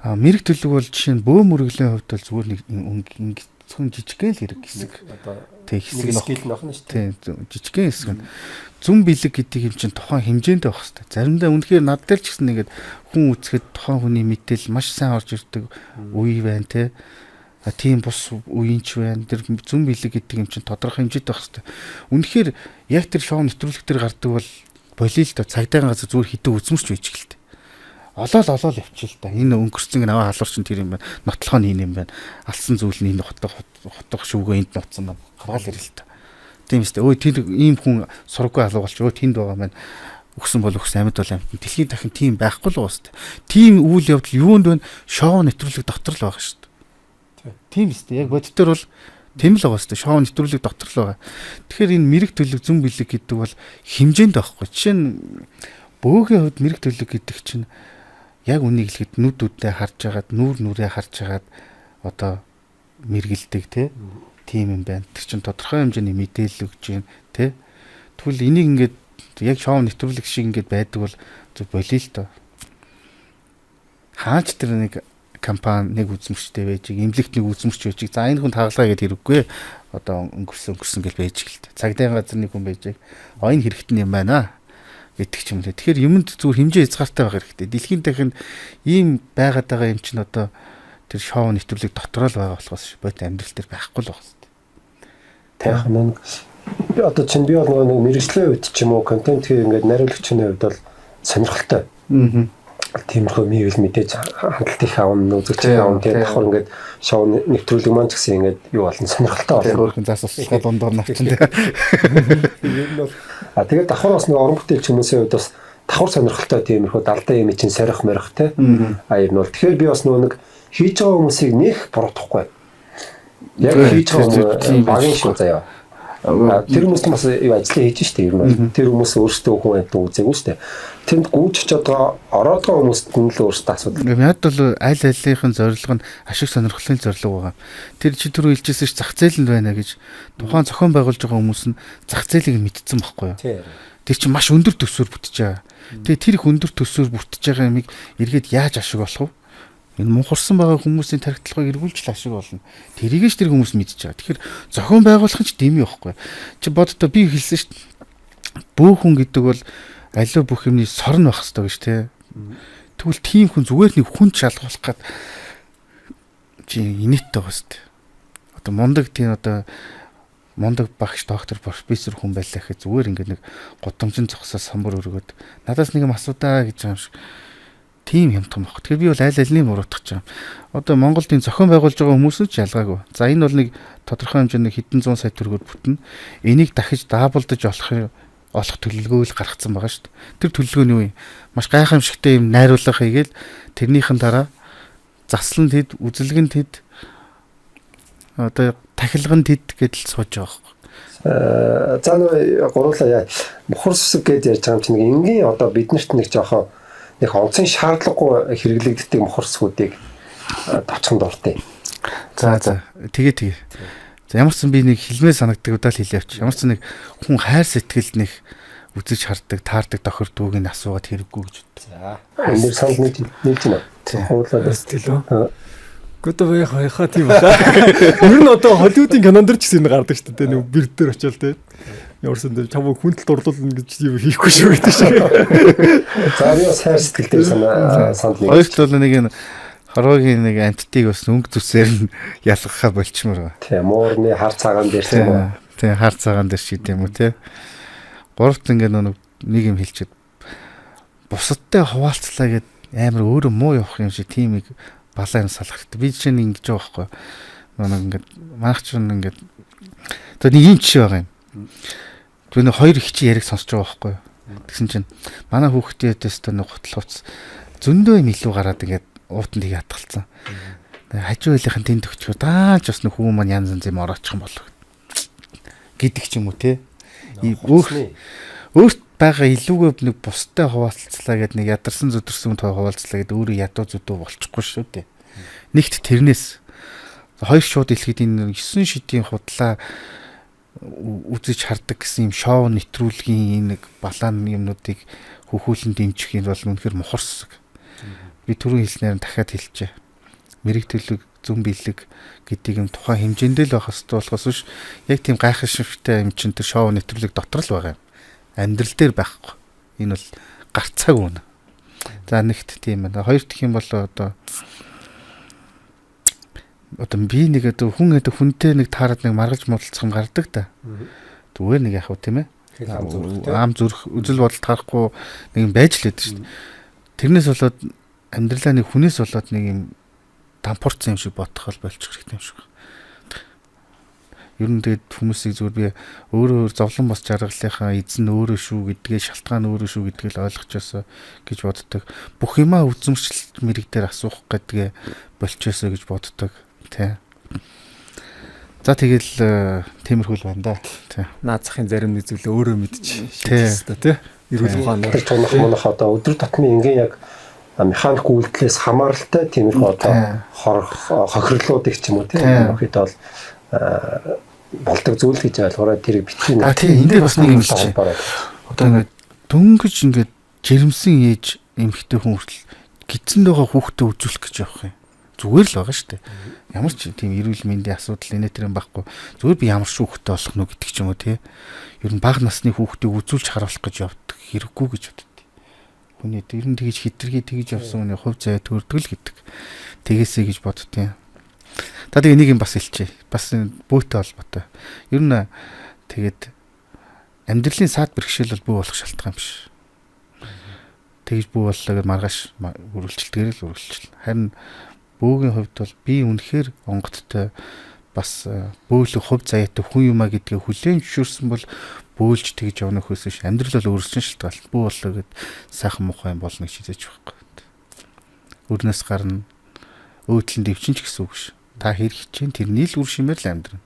Мэрэг төлөг бол жишээ нь бөө мөрөглийн хувьд бол зүгээр нэг зөвхөн жижигхэн л хэрэг хэсэг. Тэг хэсэг скил нөх нь шүү дээ. Тэг жижигхэн хэсэг нь зүн бэлэг гэдэг юм чинь тухайн хэмжээнд байх хэрэгтэй. Заримдаа үнэхээр над дээр ч гэсэн нэгэд хүн үзэхэд тухайн хүний мэдээлэл маш сайн орж ирдэг үе байна те. Тийм бус үеийнч байна. Тэр зүн бэлэг гэдэг юм чинь тодорхой хэмжээтэй байх хэрэгтэй. Үнэхээр яг тэр шоу нэвтрүүлэг төр гардаг бол болио л да цагдаагийн газар зүгээр хитэ үзмэрч байж гэлтэй. Олоод явчих л да. Энэ өнгөрсөн аваа халуурчин тэр юм байна. Нотлохоо нь юм байна. Алсан зүйл нь энэ хотох шүүгөө энд нуцсан байна. Гаргаал ирэл л да. Тийм үстэй. Өө тэр ийм хүн сургуу алуугалч өө тэнд байгаа маань өгсөн бол өгсөн амьд бол амьд. Дэлхийн дахин тийм байхгүй л уустай. Тийм үйл явдал юунд вэ? Шоу нэвтрүүлэг дотор л байгаа шүү дээ. Тийм үстэй. Яг бодитоор бол тийм л байгаа шүү дээ. Шоу нэвтрүүлэг дотор л байгаа. Тэгэхээр энэ мэрэг төлөв зүн бэлэг гэдэг бол хэмжээнд байхгүй. Жишээ нь бөөгийн хувьд мэрэг төлөв гэдэг чинь яг үнийг хэлэхэд нүдүүдээ харж агаад нүрээ харж агаад одоо мэргэлдэг тийм юм байна. Тэр чинь тодорхой хэмжээний мэдээлэл өгч юм тий. Тэгвэл энийг ингээд яг шоу нэвтрүүлэг шиг ингээд байдаг бол зөв болио л доо. Хаач тэр нэг компани нэг үзмэрчтэй байж, эмнэлэгт нэг үзмэрч байж. За энэ хүн тагалгаа гэдэг хэрэггүй. Одоо өнгөрсөн гэж байж гэлтэй. Цагдаагийн газар нэг хүн байж. Энэ хэрэгтэн юм байна гэдэг ч юм лээ. Тэгэхээр юмд зүгээр хэмжээ хязгаартай байх хэрэгтэй. Дэлхийн дахинд ийм байгаад байгаа юм чинь одоо тэр шоу нэвтрүүлэг дотроо л байгаа болохоос бод амьдрал дээр байхгүй л байна. Тэгэх нь би одоо чинь би бол нэг мэрэгжлийн үед ч юм уу контент хийх ингээд найруулагчны хувьд бол сонирхолтой. Тиймэрхүү мэйл мэдээж хандлт их аавн үзэгчтэй аавн тэгээд давхар ингээд шоу нэвтрүүлэг маань ч гэсэн ингээд юу болон сонирхолтой болно. Өөрхөн зас усгаа дундуур навчин тэгээд давхар бас нэг орон бүтээлч хүмүүсийн хувьд бас давхар сонирхолтой тиймэрхүү далдаа юм чинь сорих морих те. Ер нь бол тэгэхээр би бас нэг хийж байгаа хүмүүсийг нэх буруудахгүй. Яг хийж байгаа багийн шүү заяа. Тэр хүмүүс бас ажлаа хийж штэ ер нь. Тэр хүмүүс өөрсдөө хүн амьтан үзээгүй штэ. Тэнд гүйж очиод байгаа ороод байгаа хүмүүст нь л өөрсдөө асуудал. Яад бол аль алийнхын зорилго нь ашиг сонирхлын зорилго байгаа. Тэр чи түрүү хэлжсэн ш зах зээл нь байна гэж тухайн зохион байгуулж байгаа хүмүүс нь зах зээлийг мэдсэн байхгүй юу? Тэр чинь маш өндөр төсвөр бүтэж байгаа. Тэгээ тэр их өндөр төсвөр бүтэж байгаа юмыг эргээд яаж ашиг олох вэ? Энэ мунхарсан байгаа хүмүүсийн тархитлагыг эргүүлж л ашиг болно. Тэрийг ч тэр хүмүүс мэдж байгаа. Тэгэхээр зохион байгуулах нь ч дэмий байхгүй. Чи боддоо би хэлсэн шүү дээ. Бөөхүн гэдэг бол аливаа бүх юмний сорн байх хэрэгтэй гэж тий. Тэгвэл тийм хүн зүгээр нэг хүн шалгуулах гад чи инээдтэй байгаа шүү дээ. Одоо мундаг багш доктор профессор хүн байлаа гэхэд зүгээр ингээд нэг гудамжин зогсоо самбар өргөд надаас нэг юм асуудаа гэж байгаа юм шиг. Тийм юм том баг. Тэгэхээр би бол аль альний буруутгах юм. Одоо Монголд энэ зохион байгуулж байгаа хүмүүс ч ялгаагүй. За энэ бол нэг тодорхой хэмжээний хэдэн зуун сая төгрөгөөр бүтнэ. Энийг дахиж даабалдаж олох төлөвлөгөө л гаргацсан байгаа шүү дээ. Тэр төлөвлөгөө нь юу юм? Маш гайхамшигтай юм найруулга хийгээл тэрнийхэн дараа заслан тэд, үзэлгэн тэд одоо тахилган тэд гэдэл сууж байгаа юм. За нэг гурлаа яа. Мухар сүсэг гэдээ ярьж байгаа юм чинь нэг энгийн одоо биднэрт нэг жоохон нэг онцгийн шаардлагагүй хэрэглэгддэг мухар сүсгүүдийг тавчхан дуртай. За тэгээ. За ямар ч би нэг хэлмээ санагддаг удаа л хэлээ авч. Ямар ч нэг хүн хайр сэтгэлд нэг үзэж харддаг, таардаг тохирдгүйг нь асуугаад хэрэггүй гэж боддог. За. Энэ санд нэг юм. Хуулаад сэтгэлөө. Готов яхаа тийм байна. Ер нь одоо Холливуудын кинонд ч гэсэн гардаг шүү дээ. Нэг бэр дээр очиод те. Ямарсан дээр чамаа хүндэл дурлуулна гэж юм хийхгүй шүү гэдэг шиг. За би хайр сэтгэл дээр санд нэг. Хоёрт бол нэг энэ хорвогийн нэг амттыг бас өнгө зүсээр нь ялгахаа болчмоор байна. Тийм уурны хар цагаан дээр тийм үү. Тийм хар цагаан дээр шийд юм уу те. Гуравт ингээд нэг юм хэлчихэд бусадтай хуваалцлаа гэд амар өөрөө муу явах юм шиг тимийг балаа юм салах хэрэгтэй. Би чинь ингэж байгаа байхгүй. Ингээд манайх ч ингээд одоо нэг юм жишээ байгаа юм. Тэр нэг хоёр их чи яриг сонсож байгаа байхгүй. Тэгсэн чинь манай хүүхдээдээс тэ нэг готлооц зөндөө юм илүү гараад ингээд уутанд тийг хатгалцсан. Хажуу байлынхын тэнд өгчөө дааж бас нэг хүмүүс маань янз янз юм ороочих юм болов гэдэг ч юм уу те. Өөрт байгаа илүүгээ нэг бустай хуваалцлаа гэд нэг ядарсан зүдэрсэн той хуваалцлаа гэд өөрөө ядуу зүдүү болчихгүй шүү дээ. Нэгт тэрнээс хоёр шууд илгээд энэ 9 шидийн худлаа үзэж хардаг гэсэн юм шоу нэвтрүүлгийн нэг балаан юмнуудыг хөхүүлэн дэмжих юм бол үнэхээр мухар сүсэг. Би түрүү хэлснээр дахиад хэлчихэ. Мэрэгтэлэг, зүн бэлэг гэдэг юм тухайн хэмжээндээ л байх хэрэгтэй болохоос биш яг тийм гайхашигтай юм чинь тэр шоу нэвтрүүлэг дотор л байгаа юм. Амьдрал дээр байхгүй. Энэ бол гарцааг үнэ. За нэгт тийм байна. Хоёр дахь юм бол одоо би нэг хүн хүнтэй нэг таарад нэг маргалж муудалцах юм гардаг та. Зүгээр нэг яах вэ тийм ээ? Ам зүрх үзэл бодол таарахгүй нэг юм байж л байдаг шүү дээ. Тэрнээс болоод амьдралаа нэг хүнээс болоод нэг юм дампуурсан юм шиг бодох бол болчих хэрэгтэй юм шиг. Ер нь тэгээд хүмүүсийг зүгээр би өөрөө зовлон бос жаргалынхаа эзэн өөрөө шүү гэдгээ шалтгаан өөрөө шүү гэдгийг л ойлгочоосоо гэж боддог. Бүх юмаа үзмэрчлэлт мэрэг дээр асуух гэдгээ болчоосоо гэж боддог. Тэ. За тэгэл тиймэрхүү л байна да. Тэ. Наацхийн зарим нэг зүйлээ өөрөө мэдчих шийдсэн тэ. Эрүүл ухаанаар тунах монох одоо өдөр тутмын ингийн яг механик үйлдэлээс хамааралтай тиймэрхүү одоо хохирлуудыг ч юм уу тийм хэд бол болдог зүйл гэж ойлгоорой тэрийг битгий нэг. Тийм энэ дээр бас нэг юм хэлж байна. Одоо ингээд дөнгөж ингээд жирэмсэн ээж эмхтэй хүн хүртэл гидсэнд байгаа хүүхдээ үзүүлэх гэж явах юм. Зүгээр л байгаа шүү дээ. Ямар ч тийм эрүүл мэндийн асуудал инээ тэр юм байхгүй. Зүгээр би ямар ч хүүхдээ болох нү гэдэг ч юм уу тий. Ер нь бага насны хүүхдийг үзүүлж харуулах гэж явдаг хэрэггүй гэж боддог. Хүний ер нь тэгж хитрхи тэгж явсан хүний хувь заяа төрдөг л гэдэг. Тэгээсэй гэж боддیں۔ Та тэгээ нэг юм бас хэлчихье. Бас бөөтэй холбоотой. Ер нь тэгээд амьдралын саад бэрхшээл бол бүү болох шалтгаан биш. Тэгж бүү боллоо гэж маргааш үргэлжилдгээр л үргэлжил. Харин бөөгийн хувьд бол би үнэхээр онгодтой бас бөөлөх хувь заяатай хүн юмаа гэдгээ хүлээн зөвшөөрсөн бол бөөлж тэгж явна хөөс ш амьдрал бол өөрсдөө шилдэг. Бүү болоо гэд сайхан муухай юм болно гэж хэлж байхгүй. Өрнөөс гарна өөдлөн дэвчин ч гэсэн үг ш. Та хэрэг чинь тэрний л үр шимээр л амьдрна.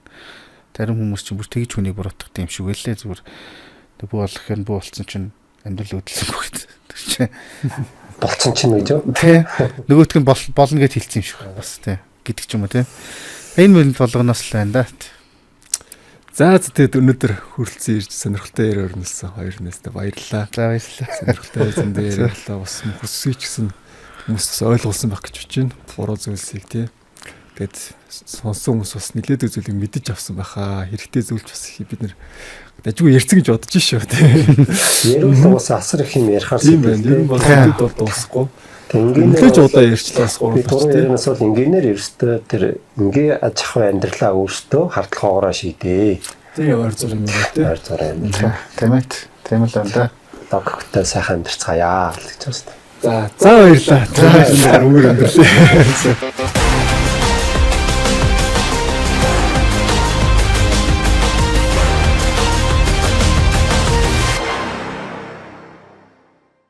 Зарим хүмүүс чинь бүр тэгж хүнийг буруутгах юм шиг байлээ зүгээр. Бүү болох юм бүү болсон чинь амьдрал өөдлсөн бүгд. Тэг чи болцсон чинь гэж юу? Тэ. Нөгөөтг нь болно гэж хэлсэн юм шиг бас тэ. Гэдэг ч юм уу тэ. Энэ мэд болгоноос л байна да. За тэгээд өнөөдөр хүрэлцэн ирж сонирхолтой яриа өрнөсөн хоёр нэстэ баярлалаа. За баярлалаа. Сонирхолтой зөндөө яриалаа бас мөхөсгий ч гэсэн хүмүүс ойлгуулсан байх гэж байна. Буруу зүйлсийг тий. Тэгээд сонсон хүмүүс бас нэлээд зүйлийг мэдэж авсан байхаа. Хэрэгтэй зүйлч бас бид нэр дажгүй ярьцэн гэж бодож шүү тий. Ярил бас асар их юм ярихаар тийм байна. Ер нь бол хэдд бол дуусахгүй. Ингээд удаа ярьчлаа бас би түрүү яринаас бол инженеэр ерөөстөө тэр ингээ аж ахуй амьдралаа өөртөө хардлагаараа шийдээ. Тийм ойр зур юм байна тий. Ойр зур юм. Тийм ээ. Тийм л байна да. Догтой сайхан амьдарцгаая л гэж байна. За баярлалаа. За өнгөр амьдрал.